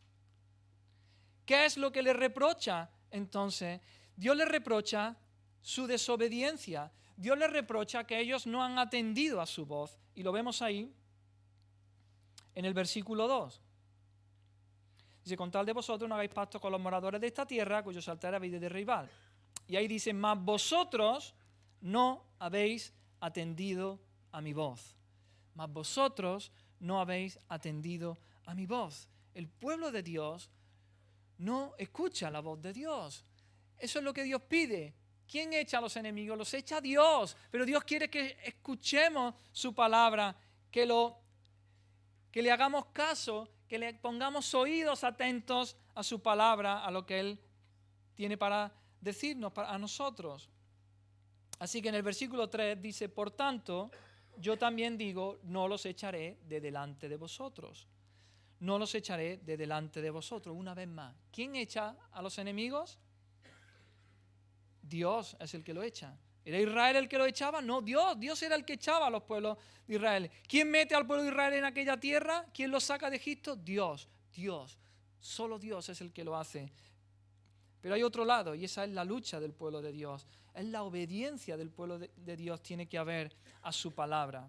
Speaker 1: ¿Qué es lo que le reprocha? Entonces, Dios le reprocha su desobediencia. Dios le reprocha que ellos no han atendido a su voz. Y lo vemos ahí en el versículo 2. Dice, con tal de vosotros no hagáis pacto con los moradores de esta tierra, cuyos altares habéis de derribar. Y ahí dice, mas vosotros no habéis atendido a mi voz. Mas vosotros no habéis atendido a mi voz. El pueblo de Dios no escucha la voz de Dios. Eso es lo que Dios pide. ¿Quién echa a los enemigos? Los echa Dios. Pero Dios quiere que escuchemos su palabra, que le hagamos caso, que le pongamos oídos atentos a su palabra, a lo que Él tiene para decirnos a nosotros. Así que en el versículo 3 dice, por tanto, yo también digo, no los echaré de delante de vosotros. No los echaré de delante de vosotros. Una vez más, ¿quién echa a los enemigos? Dios es el que lo echa. ¿Era Israel el que lo echaba? No, Dios era el que echaba a los pueblos de Israel. ¿Quién mete al pueblo de Israel en aquella tierra? ¿Quién lo saca de Egipto? Dios. Solo Dios es el que lo hace. Pero hay otro lado, y esa es la lucha del pueblo de Dios. Es la obediencia del pueblo de Dios, tiene que haber a su palabra.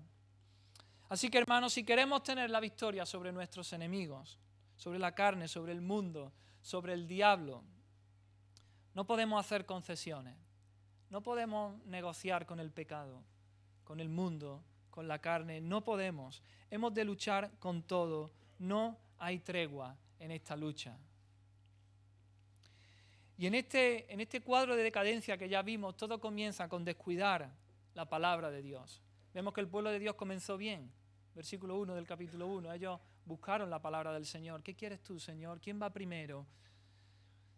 Speaker 1: Así que, hermanos, si queremos tener la victoria sobre nuestros enemigos, sobre la carne, sobre el mundo, sobre el diablo, no podemos hacer concesiones. No podemos negociar con el pecado, con el mundo, con la carne. No podemos. Hemos de luchar con todo. No hay tregua en esta lucha. Y en este cuadro de decadencia que ya vimos, todo comienza con descuidar la palabra de Dios. Vemos que el pueblo de Dios comenzó bien. Versículo 1 del capítulo 1. Ellos buscaron la palabra del Señor. ¿Qué quieres tú, Señor? ¿Quién va primero?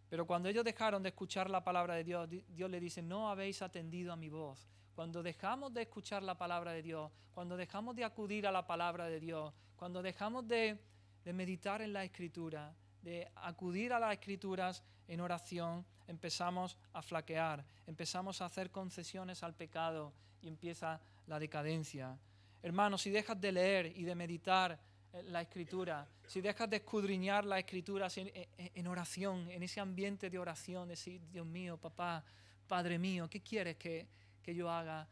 Speaker 1: Pero cuando ellos dejaron de escuchar la palabra de Dios, Dios les dice, no habéis atendido a mi voz. Cuando dejamos de escuchar la palabra de Dios, cuando dejamos de acudir a la palabra de Dios, cuando dejamos de meditar en la Escritura, de acudir a las Escrituras en oración, empezamos a flaquear, empezamos a hacer concesiones al pecado y empieza la decadencia. Hermanos, si dejas de leer y de meditar la Escritura, si dejas de escudriñar las Escrituras en oración, en ese ambiente de oración, decir, Dios mío, papá, Padre mío, ¿qué quieres que yo haga?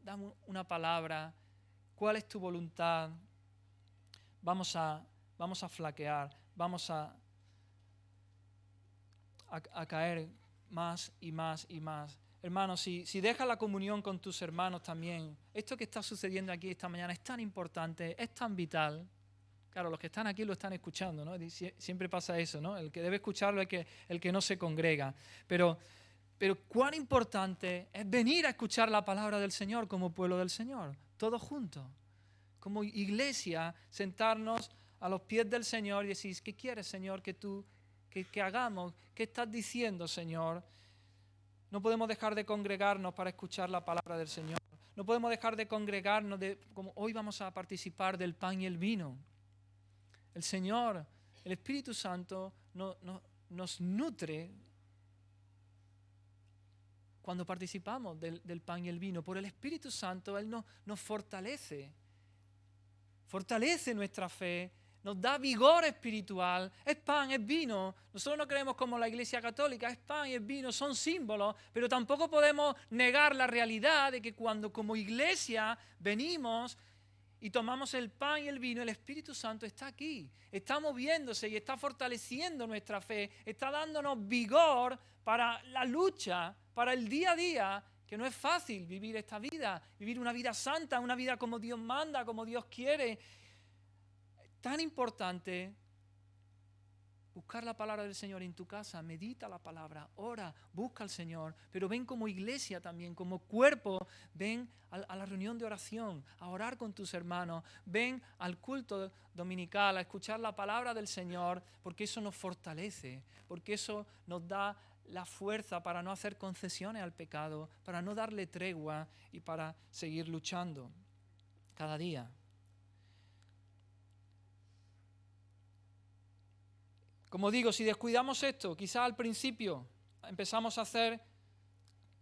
Speaker 1: Dame una palabra, ¿cuál es tu voluntad? Vamos a flaquear, vamos a caer más y más y más. Hermanos, si dejas la comunión con tus hermanos también, esto que está sucediendo aquí esta mañana es tan importante, es tan vital. Claro, los que están aquí lo están escuchando, ¿no? Siempre pasa eso, ¿no? El que debe escucharlo es el que no se congrega. Pero cuán importante es venir a escuchar la palabra del Señor como pueblo del Señor, todos juntos. Como iglesia, sentarnos a los pies del Señor y decir, ¿qué quieres, Señor, que hagamos? ¿Qué estás diciendo, Señor? No podemos dejar de congregarnos para escuchar la palabra del Señor. No podemos dejar de congregarnos, como hoy vamos a participar del pan y el vino. El Señor, el Espíritu Santo nos nutre cuando participamos del pan y el vino. Por el Espíritu Santo Él nos fortalece nuestra fe, nos da vigor espiritual. Es pan, es vino. Nosotros no creemos como la Iglesia Católica, es pan y es vino, son símbolos, pero tampoco podemos negar la realidad de que cuando como iglesia venimos y tomamos el pan y el vino, el Espíritu Santo está aquí, está moviéndose y está fortaleciendo nuestra fe, está dándonos vigor para la lucha, para el día a día, que no es fácil vivir esta vida, vivir una vida santa, una vida como Dios manda, como Dios quiere. Tan importante buscar la palabra del Señor en tu casa, medita la palabra, ora, busca al Señor, pero ven como iglesia también, como cuerpo, ven a la reunión de oración, a orar con tus hermanos, ven al culto dominical, a escuchar la palabra del Señor, porque eso nos fortalece, porque eso nos da la fuerza para no hacer concesiones al pecado, para no darle tregua y para seguir luchando cada día. Como digo, si descuidamos esto, quizás al principio empezamos a hacer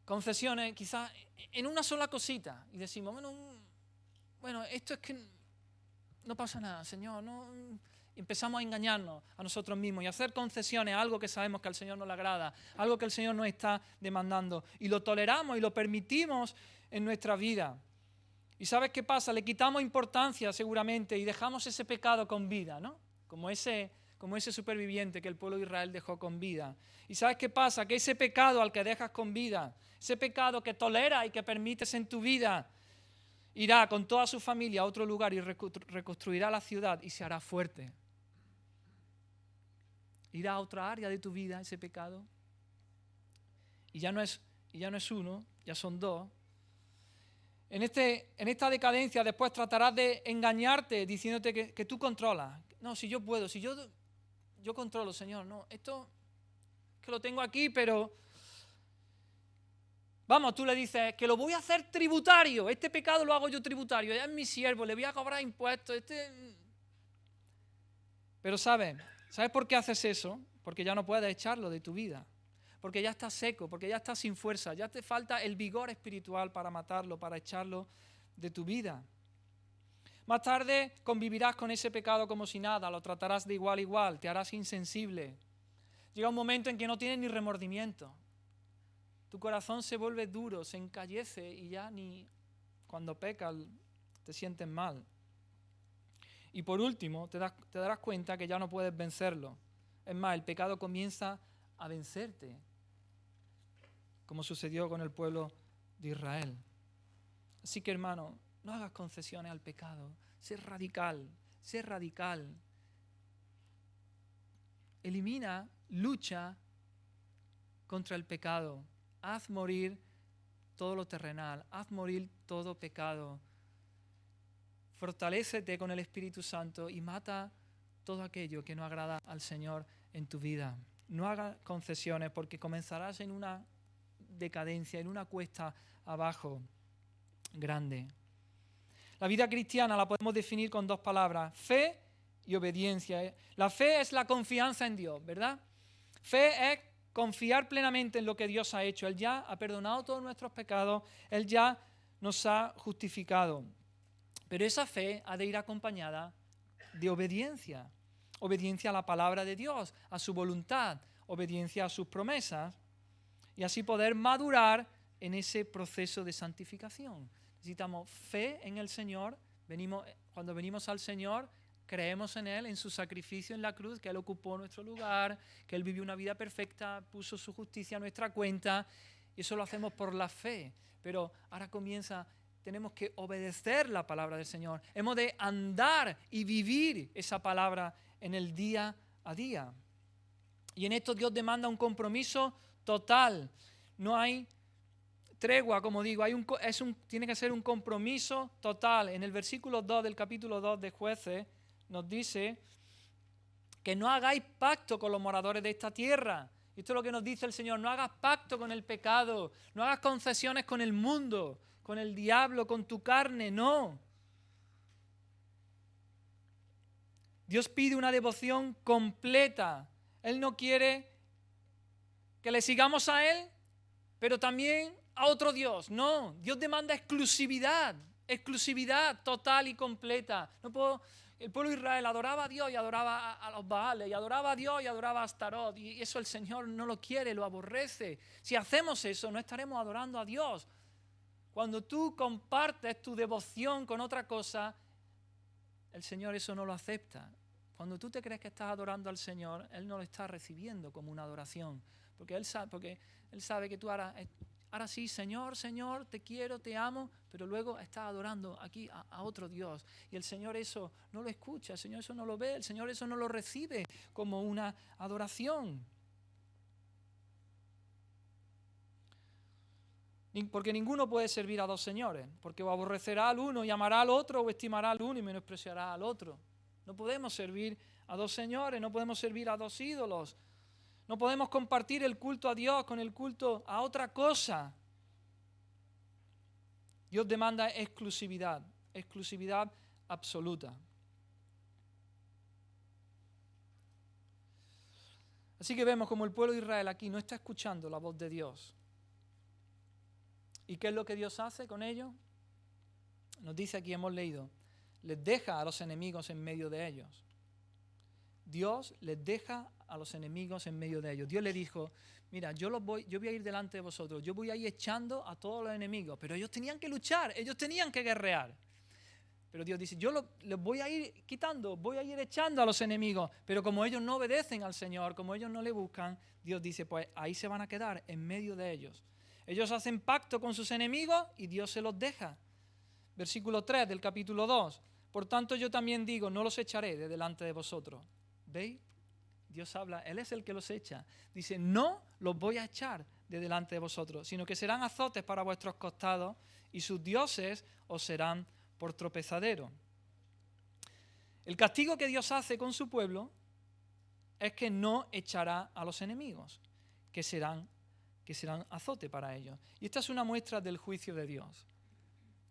Speaker 1: concesiones, quizás en una sola cosita, y decimos, bueno, esto es que no pasa nada, Señor, no. Empezamos a engañarnos a nosotros mismos y a hacer concesiones a algo que sabemos que al Señor no le agrada, algo que el Señor nos está demandando, y lo toleramos y lo permitimos en nuestra vida. ¿Y sabes qué pasa? Le quitamos importancia seguramente y dejamos ese pecado con vida, ¿no? Como ese superviviente que el pueblo de Israel dejó con vida. ¿Y sabes qué pasa? Que ese pecado al que dejas con vida, ese pecado que toleras y que permites en tu vida, irá con toda su familia a otro lugar y reconstruirá la ciudad y se hará fuerte. Irá a otra área de tu vida ese pecado. Y ya no es uno, ya son dos. En esta decadencia después tratarás de engañarte diciéndote que tú controlas. No, si yo puedo, si yo controlo, Señor. No, esto que lo tengo aquí, pero Vamos, tú le dices que lo voy a hacer tributario, este pecado lo hago yo tributario, ella es mi siervo, le voy a cobrar impuestos, Pero ¿sabes por qué haces eso? Porque ya no puedes echarlo de tu vida, porque ya estás seco, porque ya estás sin fuerza, ya te falta el vigor espiritual para matarlo, para echarlo de tu vida. Más tarde convivirás con ese pecado como si nada, lo tratarás de igual a igual, te harás insensible. Llega un momento en que no tienes ni remordimiento. Tu corazón se vuelve duro, se encallece y ya ni cuando pecas te sientes mal. Y por último, te darás cuenta que ya no puedes vencerlo. Es más, el pecado comienza a vencerte, como sucedió con el pueblo de Israel. Así que, hermano, no hagas concesiones al pecado. Sé radical, sé radical. Elimina, lucha contra el pecado. Haz morir todo lo terrenal, haz morir todo pecado. Fortalécete con el Espíritu Santo y mata todo aquello que no agrada al Señor en tu vida. No hagas concesiones porque comenzarás en una decadencia, en una cuesta abajo grande. La vida cristiana la podemos definir con dos palabras: fe y obediencia. La fe es la confianza en Dios, ¿verdad? Fe es confiar plenamente en lo que Dios ha hecho. Él ya ha perdonado todos nuestros pecados, Él ya nos ha justificado. Pero esa fe ha de ir acompañada de obediencia. Obediencia a la palabra de Dios, a su voluntad, obediencia a sus promesas, y así poder madurar en ese proceso de santificación. Necesitamos fe en el Señor. Cuando venimos al Señor, creemos en Él, en su sacrificio en la cruz, que Él ocupó nuestro lugar, que Él vivió una vida perfecta, puso su justicia a nuestra cuenta, y eso lo hacemos por la fe. Pero ahora tenemos que obedecer la palabra del Señor. Hemos de andar y vivir esa palabra en el día a día. Y en esto Dios demanda un compromiso total. No hay tregua, como digo, tiene que ser un compromiso total. En el versículo 2 del capítulo 2 de Jueces nos dice que no hagáis pacto con los moradores de esta tierra. Esto es lo que nos dice el Señor: no hagas pacto con el pecado, no hagas concesiones con el mundo, con el diablo, con tu carne, no. Dios pide una devoción completa. Él no quiere que le sigamos a Él, pero también a otro Dios. No, Dios demanda exclusividad total y completa. El pueblo de Israel adoraba a Dios y adoraba a los Baales, y adoraba a Dios y adoraba a Astarot, y eso el Señor no lo quiere, lo aborrece. Si hacemos eso, no estaremos adorando a Dios. Cuando tú compartes tu devoción con otra cosa, el Señor eso no lo acepta. Cuando tú te crees que estás adorando al Señor, Él no lo está recibiendo como una adoración. Porque Él sabe que tú ahora sí, Señor, Señor, te quiero, te amo, pero luego estás adorando aquí a otro Dios. Y el Señor eso no lo escucha, el Señor eso no lo ve, el Señor eso no lo recibe como una adoración. Porque ninguno puede servir a dos señores, porque o aborrecerá al uno y amará al otro, o estimará al uno y menospreciará al otro. No podemos servir a dos señores, no podemos servir a dos ídolos. No podemos compartir el culto a Dios con el culto a otra cosa. Dios demanda exclusividad absoluta. Así que vemos como el pueblo de Israel aquí no está escuchando la voz de Dios. ¿Y qué es lo que Dios hace con ellos? Nos dice aquí, hemos leído, les deja a los enemigos en medio de ellos. Dios les deja a los enemigos en medio de ellos. Dios le dijo: mira, yo voy a ir delante de vosotros, yo voy a ir echando a todos los enemigos, pero ellos tenían que luchar, ellos tenían que guerrear. Pero Dios dice: yo les voy a ir quitando, voy a ir echando a los enemigos, pero como ellos no obedecen al Señor, como ellos no le buscan, Dios dice: pues ahí se van a quedar en medio de ellos. Ellos hacen pacto con sus enemigos y Dios se los deja. Versículo 3 del capítulo 2. Por tanto yo también digo: no los echaré de delante de vosotros. ¿Veis? Dios habla, Él es el que los echa. Dice: no los voy a echar de delante de vosotros, sino que serán azotes para vuestros costados y sus dioses os serán por tropezadero. El castigo que Dios hace con su pueblo es que no echará a los enemigos, que serán que serán azote para ellos. Y esta es una muestra del juicio de Dios.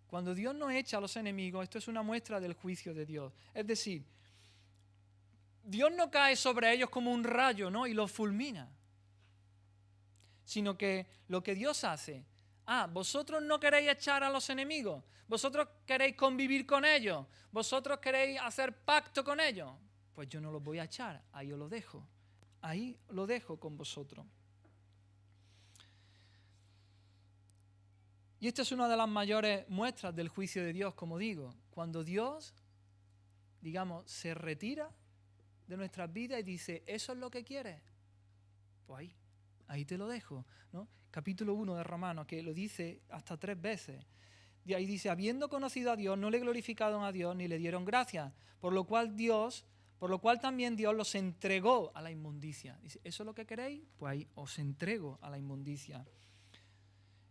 Speaker 1: Cuando Dios nos echa a los enemigos, esto es una muestra del juicio de Dios. Es decir, Dios no cae sobre ellos como un rayo, ¿no?, y los fulmina, sino que lo que Dios hace, vosotros no queréis echar a los enemigos, vosotros queréis convivir con ellos, vosotros queréis hacer pacto con ellos, pues yo no los voy a echar, ahí os lo dejo, ahí lo dejo con vosotros. Y esta es una de las mayores muestras del juicio de Dios, como digo, cuando Dios, digamos, se retira de nuestras vidas y dice, ¿eso es lo que quieres? Pues ahí te lo dejo, ¿no? Capítulo 1 de Romanos, que lo dice hasta 3 veces. Y ahí dice, habiendo conocido a Dios, no le glorificaron a Dios ni le dieron gracias, por lo cual también Dios los entregó a la inmundicia. Dice, ¿eso es lo que queréis? Pues ahí os entrego a la inmundicia.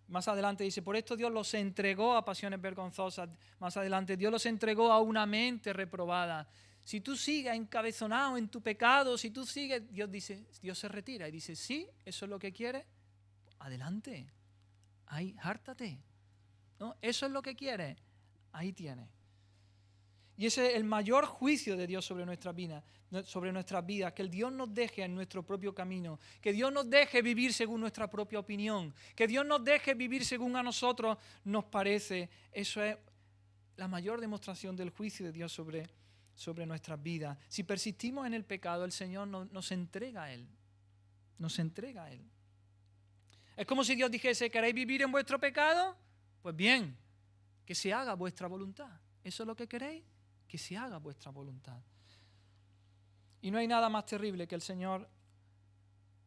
Speaker 1: Más adelante dice, por esto Dios los entregó a pasiones vergonzosas. Más adelante, Dios los entregó a una mente reprobada. Si tú sigues encabezonado en tu pecado, si tú sigues, Dios se retira y dice, sí, eso es lo que quieres, adelante, ahí, hártate, ¿no? Eso es lo que quieres, ahí tienes. Y ese es el mayor juicio de Dios sobre nuestras vidas, que el Dios nos deje en nuestro propio camino, que Dios nos deje vivir según nuestra propia opinión, que Dios nos deje vivir según a nosotros nos parece. Eso es la mayor demostración del juicio de Dios sobre nuestras vidas. Si persistimos en el pecado, el Señor nos entrega a Él. Nos entrega a Él. Es como si Dios dijese, ¿queréis vivir en vuestro pecado? Pues bien, que se haga vuestra voluntad. ¿Eso es lo que queréis? Que se haga vuestra voluntad. Y no hay nada más terrible que el Señor,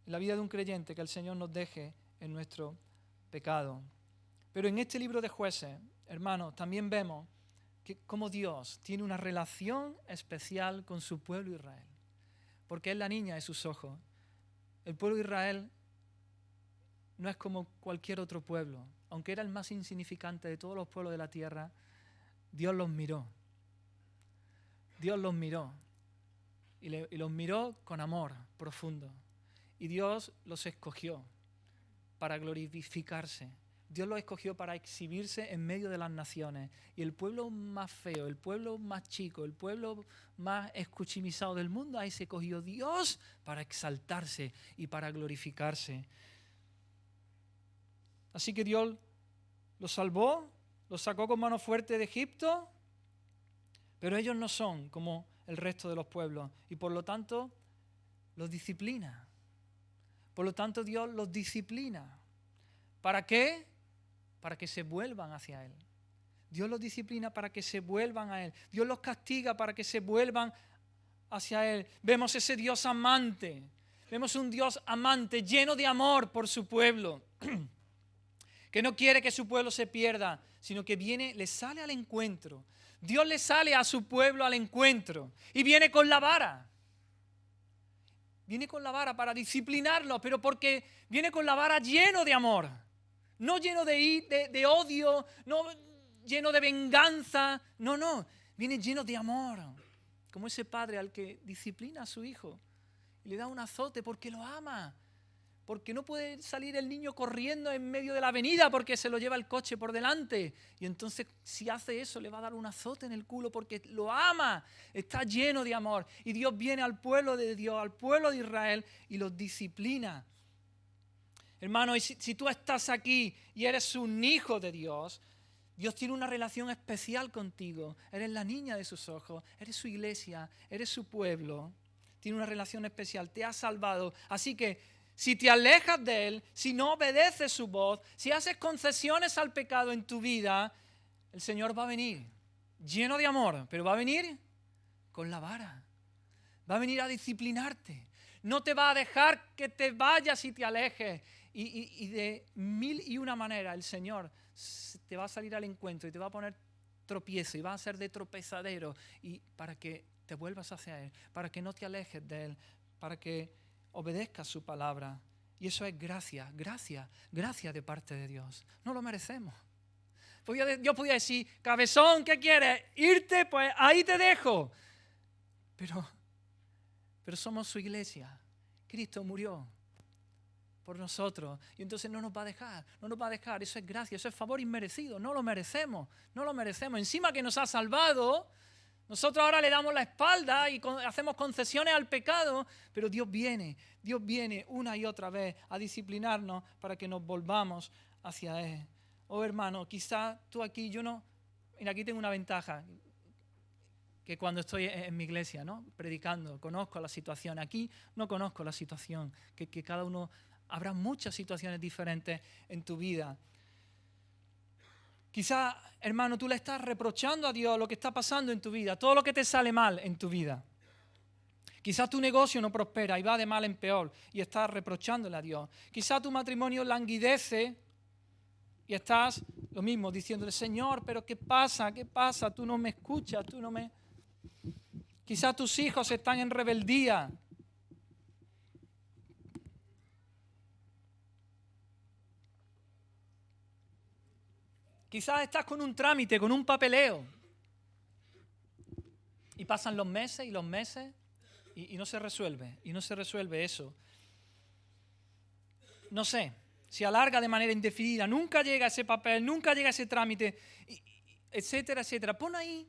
Speaker 1: en la vida de un creyente, que el Señor nos deje en nuestro pecado. Pero en este libro de Jueces, hermanos, también vemos cómo Dios tiene una relación especial con su pueblo Israel, porque es la niña de sus ojos. El pueblo de Israel no es como cualquier otro pueblo. Aunque era el más insignificante de todos los pueblos de la tierra, Dios los miró. Dios los miró y los miró con amor profundo. Y Dios los escogió para glorificarse. Dios los escogió para exhibirse en medio de las naciones. Y el pueblo más feo, el pueblo más chico, el pueblo más escuchimizado del mundo, ahí se cogió Dios para exaltarse y para glorificarse. Así que Dios los salvó, los sacó con mano fuerte de Egipto, pero ellos no son como el resto de los pueblos y por lo tanto los disciplina. Por lo tanto Dios los disciplina. ¿Para qué? Para que se vuelvan hacia Él. Dios los disciplina para que se vuelvan a Él. Dios los castiga para que se vuelvan hacia Él. Vemos ese Dios amante. Vemos un Dios amante lleno de amor por su pueblo. Que no quiere que su pueblo se pierda, sino que le sale al encuentro. Dios le sale a su pueblo al encuentro y viene con la vara. Viene con la vara para disciplinarlo, pero porque viene con la vara lleno de amor. No lleno de odio, no lleno de venganza. No, viene lleno de amor. Como ese padre al que disciplina a su hijo y le da un azote porque lo ama. Porque no puede salir el niño corriendo en medio de la avenida porque se lo lleva el coche por delante. Y entonces si hace eso le va a dar un azote en el culo porque lo ama. Está lleno de amor. Y Dios viene al pueblo de Dios, al pueblo de Israel y los disciplina. Hermano, y si tú estás aquí y eres un hijo de Dios, Dios tiene una relación especial contigo. Eres la niña de sus ojos, eres su iglesia, eres su pueblo. Tiene una relación especial, te ha salvado. Así que si te alejas de Él, si no obedeces su voz, si haces concesiones al pecado en tu vida, el Señor va a venir lleno de amor, pero va a venir con la vara. Va a venir a disciplinarte. No te va a dejar que te vayas y te alejes. Y de 1001 maneras el Señor te va a salir al encuentro y te va a poner tropiezo y va a ser de tropezadero y para que te vuelvas hacia Él, para que no te alejes de Él, para que obedezcas su palabra. Y eso es gracia de parte de Dios. No lo merecemos. Yo podía decir, cabezón, ¿qué quieres? ¿Irte? Pues ahí te dejo. Pero somos su iglesia. Cristo murió por nosotros. Y entonces no nos va a dejar, no nos va a dejar. Eso es gracia, eso es favor inmerecido. No lo merecemos, no lo merecemos. Encima que nos ha salvado, nosotros ahora le damos la espalda y hacemos concesiones al pecado, pero Dios viene una y otra vez a disciplinarnos para que nos volvamos hacia Él. Oh hermano, quizá tú aquí, yo no... Mira, aquí tengo una ventaja, que cuando estoy en mi iglesia, ¿no?, predicando, conozco la situación. Aquí no conozco la situación, que cada uno... Habrá muchas situaciones diferentes en tu vida. Quizá, hermano, tú le estás reprochando a Dios lo que está pasando en tu vida, todo lo que te sale mal en tu vida. Quizás tu negocio no prospera y va de mal en peor y estás reprochándole a Dios. Quizás tu matrimonio languidece y estás lo mismo diciéndole, Señor, pero ¿qué pasa? ¿Qué pasa? Tú no me escuchas, tú no me... Quizás tus hijos están en rebeldía. Quizás estás con un trámite, con un papeleo. Y pasan los meses y no se resuelve eso. No sé, se alarga de manera indefinida, nunca llega ese papel, nunca llega ese trámite, etcétera, etcétera. Pon ahí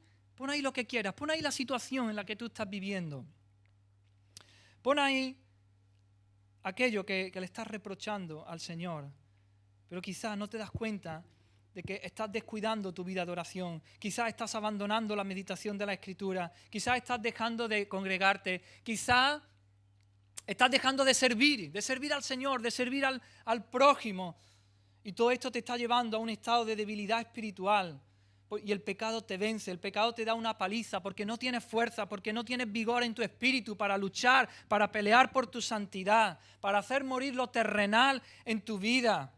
Speaker 1: lo que quieras, pon ahí la situación en la que tú estás viviendo. Pon ahí aquello que le estás reprochando al Señor, pero quizás no te das cuenta de que estás descuidando tu vida de oración, quizás estás abandonando la meditación de la Escritura, quizás estás dejando de congregarte, quizás estás dejando de servir al Señor, de servir al prójimo, y todo esto te está llevando a un estado de debilidad espiritual, y el pecado te vence, el pecado te da una paliza, porque no tienes fuerza, porque no tienes vigor en tu espíritu para luchar, para pelear por tu santidad, para hacer morir lo terrenal en tu vida,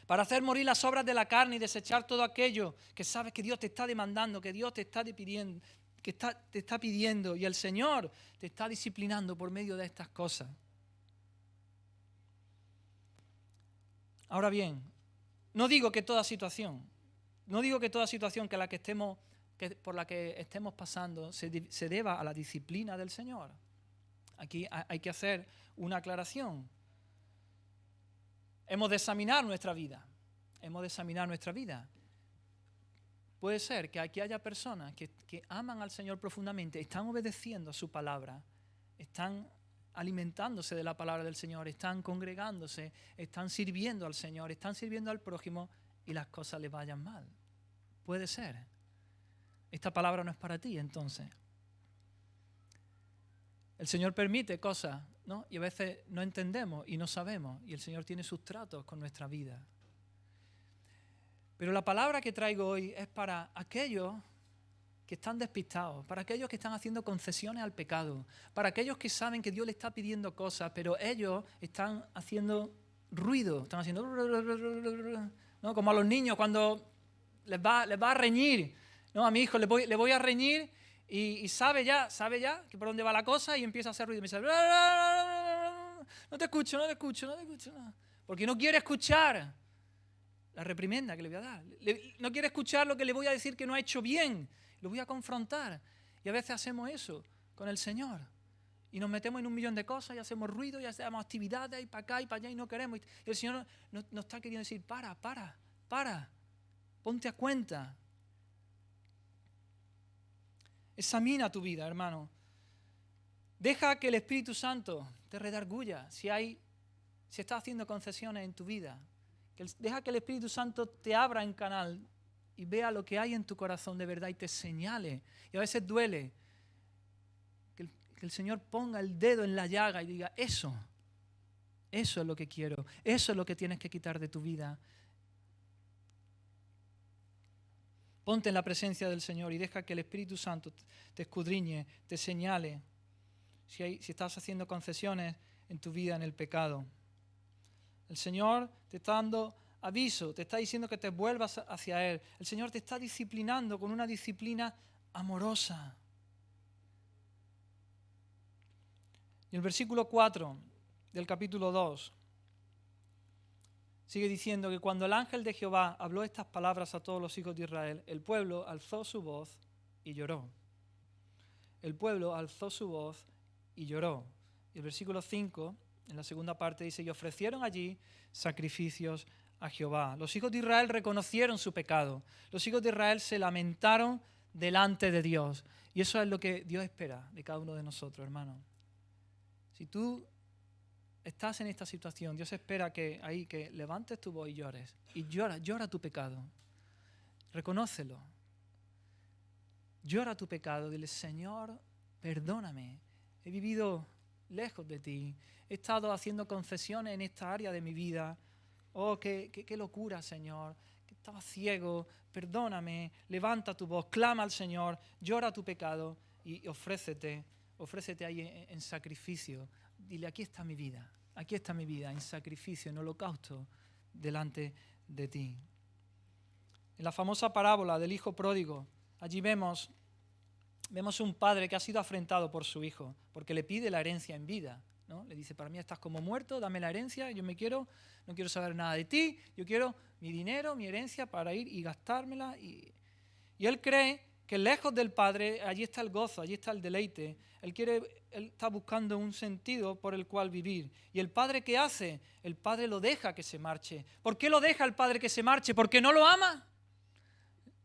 Speaker 1: para hacer morir las obras de la carne y desechar todo aquello que sabes que Dios te está demandando, que Dios te está pidiendo, te está pidiendo, y el Señor te está disciplinando por medio de estas cosas. Ahora bien, no digo que toda situación por la que estemos pasando se deba a la disciplina del Señor. Aquí hay que hacer una aclaración. Hemos de examinar nuestra vida. Puede ser que aquí haya personas que aman al Señor profundamente, están obedeciendo a su palabra, están alimentándose de la palabra del Señor, están congregándose, están sirviendo al Señor, están sirviendo al prójimo y las cosas les vayan mal. Puede ser. Esta palabra no es para ti, entonces. El Señor permite cosas, ¿no? Y a veces no entendemos y no sabemos, y el Señor tiene sus tratos con nuestra vida. Pero la palabra que traigo hoy es para aquellos que están despistados, para aquellos que están haciendo concesiones al pecado, para aquellos que saben que Dios les está pidiendo cosas, pero ellos están haciendo ruido, están haciendo... ¿no? Como a los niños cuando les va a reñir, ¿no? A mi hijo le voy a reñir y sabe ya que por dónde va la cosa y empieza a hacer ruido. Y me dice, no te escucho, porque no quiere escuchar la reprimenda que le voy a dar. No quiere escuchar lo que le voy a decir que no ha hecho bien. Lo voy a confrontar. Y a veces hacemos eso con el Señor. Y nos metemos en un millón de cosas y hacemos ruido y hacemos actividades y para acá y para allá y no queremos. Y el Señor nos está queriendo decir, para, ponte a cuenta. Examina tu vida, hermano. Deja que el Espíritu Santo te redarguya si estás haciendo concesiones en tu vida. Deja que el Espíritu Santo te abra en canal y vea lo que hay en tu corazón de verdad y te señale. Y a veces duele que el Señor ponga el dedo en la llaga y diga, eso es lo que quiero, eso es lo que tienes que quitar de tu vida. Ponte en la presencia del Señor y deja que el Espíritu Santo te escudriñe, te señale si estás haciendo concesiones en tu vida en el pecado. El Señor te está dando aviso, te está diciendo que te vuelvas hacia Él. El Señor te está disciplinando con una disciplina amorosa. Y el versículo 4 del capítulo 2 sigue diciendo que cuando el ángel de Jehová habló estas palabras a todos los hijos de Israel, el pueblo alzó su voz y lloró. El pueblo alzó su voz y lloró. Y el versículo 5 En la segunda parte dice, y ofrecieron allí sacrificios a Jehová. Los hijos de Israel reconocieron su pecado. Los hijos de Israel se lamentaron delante de Dios. Y eso es lo que Dios espera de cada uno de nosotros, hermano. Si tú estás en esta situación, Dios espera que levantes tu voz y llores. Y llora tu pecado. Reconócelo. Llora tu pecado. Dile, Señor, perdóname. He vivido lejos de ti. He estado haciendo concesiones en esta área de mi vida. Oh, qué locura, Señor. Que estaba ciego. Perdóname. Levanta tu voz. Clama al Señor. Llora tu pecado. Y ofrécete ahí en sacrificio. Dile, aquí está mi vida. Aquí está mi vida, en sacrificio, en holocausto, delante de ti. En la famosa parábola del hijo pródigo, allí vemos un padre que ha sido afrentado por su hijo, porque le pide la herencia en vida, ¿no? Le dice, para mí estás como muerto, dame la herencia, no quiero saber nada de ti, yo quiero mi dinero, mi herencia para ir y gastármela. Y él cree que lejos del padre, allí está el gozo, allí está el deleite. Él está buscando un sentido por el cual vivir. ¿Y el padre qué hace? El padre lo deja que se marche. ¿Por qué lo deja el padre que se marche? ¿Porque no lo ama?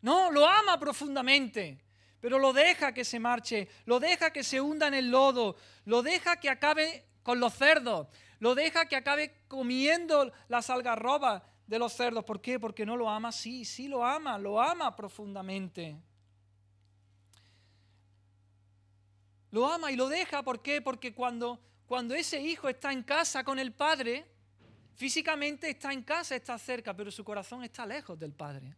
Speaker 1: No, lo ama profundamente, pero lo deja que se marche, lo deja que se hunda en el lodo, lo deja que acabe con los cerdos, lo deja que acabe comiendo las algarrobas de los cerdos. ¿Por qué? Porque no lo ama. Sí lo ama profundamente. Lo ama y lo deja. ¿Por qué? Porque cuando ese hijo está en casa con el padre, físicamente está en casa, está cerca, pero su corazón está lejos del padre.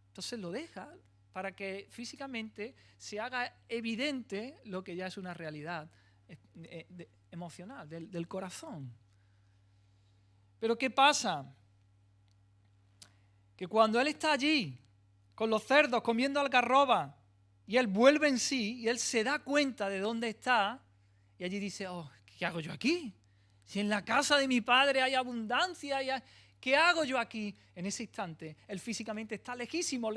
Speaker 1: Entonces lo deja para que físicamente se haga evidente lo que ya es una realidad emocional, del corazón. Pero ¿qué pasa? Que cuando él está allí, con los cerdos, comiendo algarroba, y él vuelve en sí, y él se da cuenta de dónde está, y allí dice, oh, ¿qué hago yo aquí? Si en la casa de mi padre hay abundancia, ¿qué hago yo aquí? En ese instante, él físicamente está lejísimo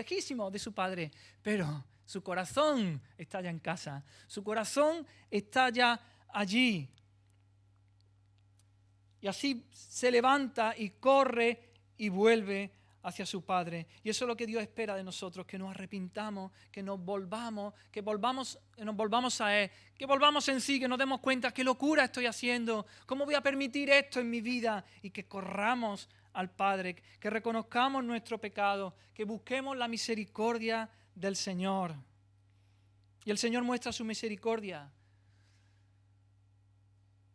Speaker 1: de su padre, pero su corazón está ya en casa, su corazón está ya allí. Y así se levanta y corre y vuelve hacia su Padre. Y eso es lo que Dios espera de nosotros, que nos arrepintamos, que nos volvamos a Él, que volvamos en sí, que nos demos cuenta qué locura estoy haciendo, cómo voy a permitir esto en mi vida, y que corramos al Padre, que reconozcamos nuestro pecado, que busquemos la misericordia del Señor. Y el Señor muestra su misericordia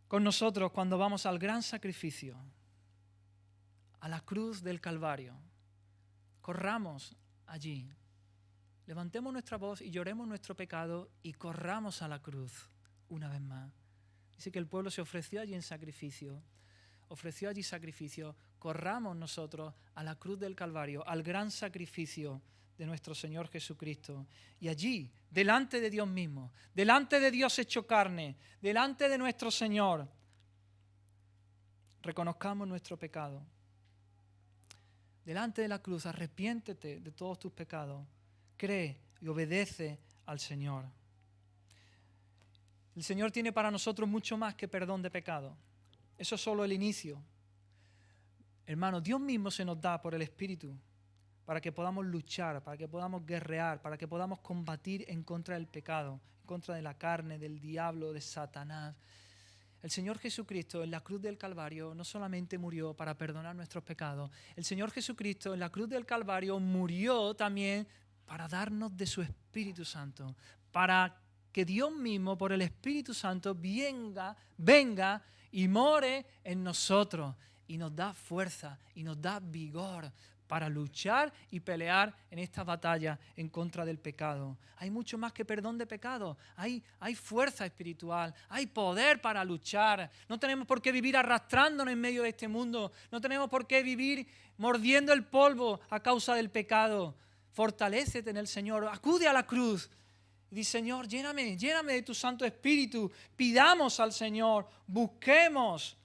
Speaker 1: con nosotros cuando vamos al gran sacrificio, a la cruz del Calvario. Corramos allí, levantemos nuestra voz y lloremos nuestro pecado y corramos a la cruz una vez más. Dice que el pueblo se ofreció allí en sacrificio, corramos nosotros a la cruz del Calvario, al gran sacrificio de nuestro Señor Jesucristo. Y allí, delante de Dios mismo, delante de Dios hecho carne, delante de nuestro Señor, reconozcamos nuestro pecado. Delante de la cruz, arrepiéntete de todos tus pecados, cree y obedece al Señor. El Señor tiene para nosotros mucho más que perdón de pecado. Eso es solo el inicio. Hermano, Dios mismo se nos da por el Espíritu para que podamos luchar, para que podamos guerrear, para que podamos combatir en contra del pecado, en contra de la carne, del diablo, de Satanás. El Señor Jesucristo en la cruz del Calvario no solamente murió para perdonar nuestros pecados, el Señor Jesucristo en la cruz del Calvario murió también para darnos de su Espíritu Santo, para que Dios mismo por el Espíritu Santo venga y more en nosotros y nos da fuerza y nos da vigor para luchar y pelear en esta batalla en contra del pecado. Hay mucho más que perdón de pecado. Hay fuerza espiritual, hay poder para luchar. No tenemos por qué vivir arrastrándonos en medio de este mundo. No tenemos por qué vivir mordiendo el polvo a causa del pecado. Fortalécete en el Señor, acude a la cruz. Dice, Señor, lléname de tu Santo Espíritu. Pidamos al Señor, busquemos.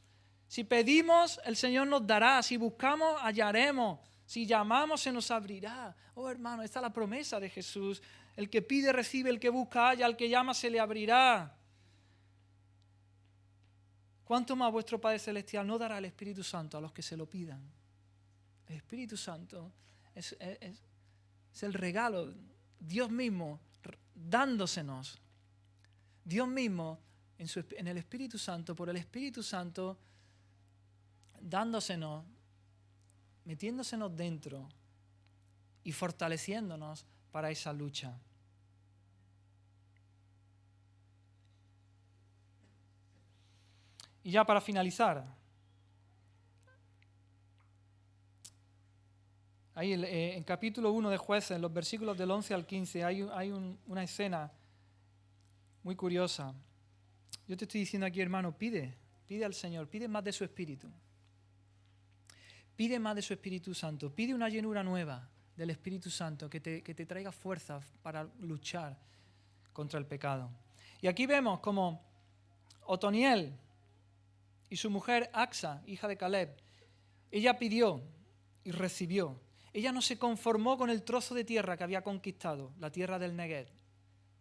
Speaker 1: Si pedimos, el Señor nos dará. Si buscamos, hallaremos. Si llamamos, se nos abrirá. Oh, hermano, esta es la promesa de Jesús. El que pide, recibe. El que busca, halla. Al que llama, se le abrirá. ¿cuánto más vuestro Padre Celestial no dará el Espíritu Santo a los que se lo pidan? El Espíritu Santo es el regalo, Dios mismo dándosenos. Dios mismo en el Espíritu Santo, por el Espíritu Santo, dándosenos, metiéndosenos dentro y fortaleciéndonos para esa lucha. Y ya para finalizar, ahí en capítulo 1 de Jueces, en los versículos del 11 al 15, hay una escena muy curiosa. Yo te estoy diciendo aquí, hermano, pide al Señor, pide más de su Espíritu. Pide más de su Espíritu Santo, pide una llenura nueva del Espíritu Santo que te traiga fuerza para luchar contra el pecado. Y aquí vemos como Otoniel y su mujer Axa, hija de Caleb, ella pidió y recibió. Ella no se conformó con el trozo de tierra que había conquistado, la tierra del Neguev,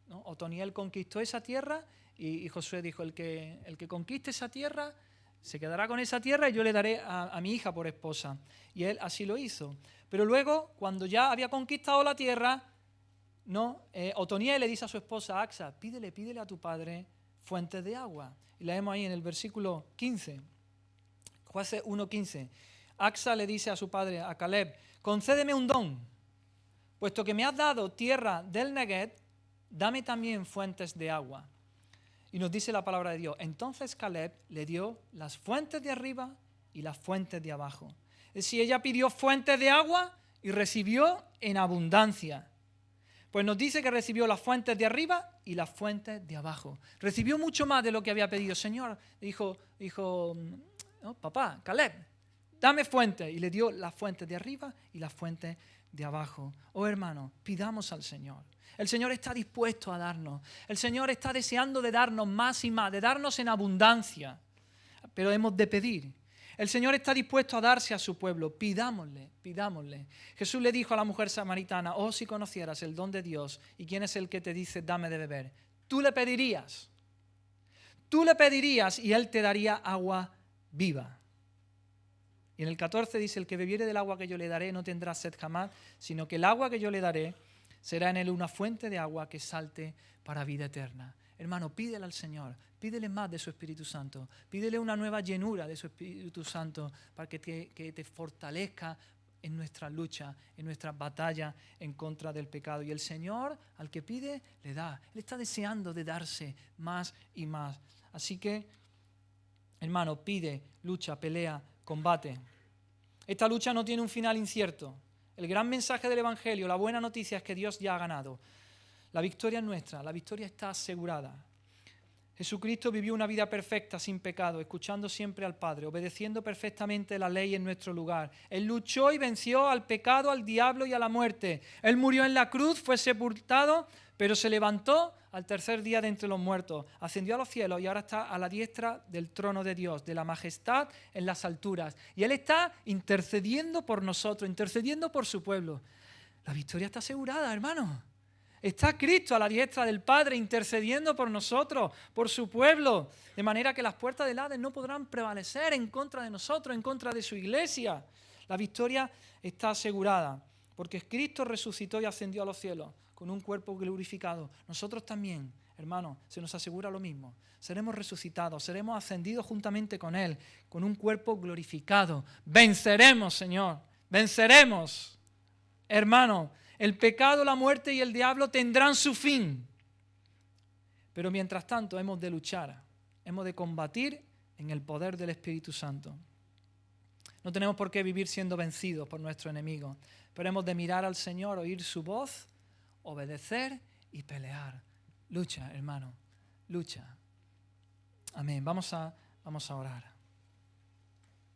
Speaker 1: ¿no? Otoniel conquistó esa tierra y Josué dijo, el que conquiste esa tierra se quedará con esa tierra y yo le daré a mi hija por esposa. Y él así lo hizo. Pero luego, cuando ya había conquistado la tierra, ¿no? Otoniel le dice a su esposa Axa, pídele a tu padre fuentes de agua. Y leemos ahí en el versículo 15, Jueces 1:15. Axa le dice a su padre, a Caleb, concédeme un don, puesto que me has dado tierra del Neguev, dame también fuentes de agua. Y nos dice la palabra de Dios, entonces Caleb le dio las fuentes de arriba y las fuentes de abajo. Es decir, ella pidió fuentes de agua y recibió en abundancia. Pues nos dice que recibió las fuentes de arriba y las fuentes de abajo. Recibió mucho más de lo que había pedido. Señor, dijo no, papá, Caleb, dame fuentes. Y le dio las fuentes de arriba y las fuentes de abajo. Oh hermano, pidamos al Señor. El Señor está dispuesto a darnos. El Señor está deseando de darnos más y más, de darnos en abundancia. Pero hemos de pedir. El Señor está dispuesto a darse a su pueblo. Pidámosle, pidámosle. Jesús le dijo a la mujer samaritana, oh, si conocieras el don de Dios y quién es el que te dice, dame de beber. Tú le pedirías y Él te daría agua viva. Y en el 14 dice, el que bebiere del agua que yo le daré no tendrá sed jamás, sino que el agua que yo le daré será en él una fuente de agua que salte para vida eterna. Hermano, pídele al Señor, pídele más de su Espíritu Santo, pídele una nueva llenura de su Espíritu Santo para que te fortalezca en nuestra lucha, en nuestra batalla en contra del pecado. Y el Señor, al que pide, le da. Él está deseando de darse más y más. Así que, hermano, pide, lucha, pelea, combate. Esta lucha no tiene un final incierto. El gran mensaje del Evangelio, la buena noticia es que Dios ya ha ganado. La victoria es nuestra, la victoria está asegurada. Jesucristo vivió una vida perfecta, sin pecado, escuchando siempre al Padre, obedeciendo perfectamente la ley en nuestro lugar. Él luchó y venció al pecado, al diablo y a la muerte. Él murió en la cruz, fue sepultado, pero se levantó al tercer día de entre los muertos. Ascendió a los cielos y ahora está a la diestra del trono de Dios, de la majestad en las alturas. Y Él está intercediendo por nosotros, intercediendo por su pueblo. La victoria está asegurada, hermano. Está Cristo a la diestra del Padre intercediendo por nosotros, por su pueblo, de manera que las puertas del Hades no podrán prevalecer en contra de nosotros, en contra de su iglesia. La victoria está asegurada, porque Cristo resucitó y ascendió a los cielos con un cuerpo glorificado. Nosotros también, hermanos, se nos asegura lo mismo. Seremos resucitados, seremos ascendidos juntamente con Él, con un cuerpo glorificado. Venceremos, Señor, venceremos, hermanos. El pecado, la muerte y el diablo tendrán su fin. Pero mientras tanto hemos de luchar, hemos de combatir en el poder del Espíritu Santo. No tenemos por qué vivir siendo vencidos por nuestro enemigo, pero hemos de mirar al Señor, oír su voz, obedecer y pelear. Lucha, hermano, lucha. Amén. Vamos a orar.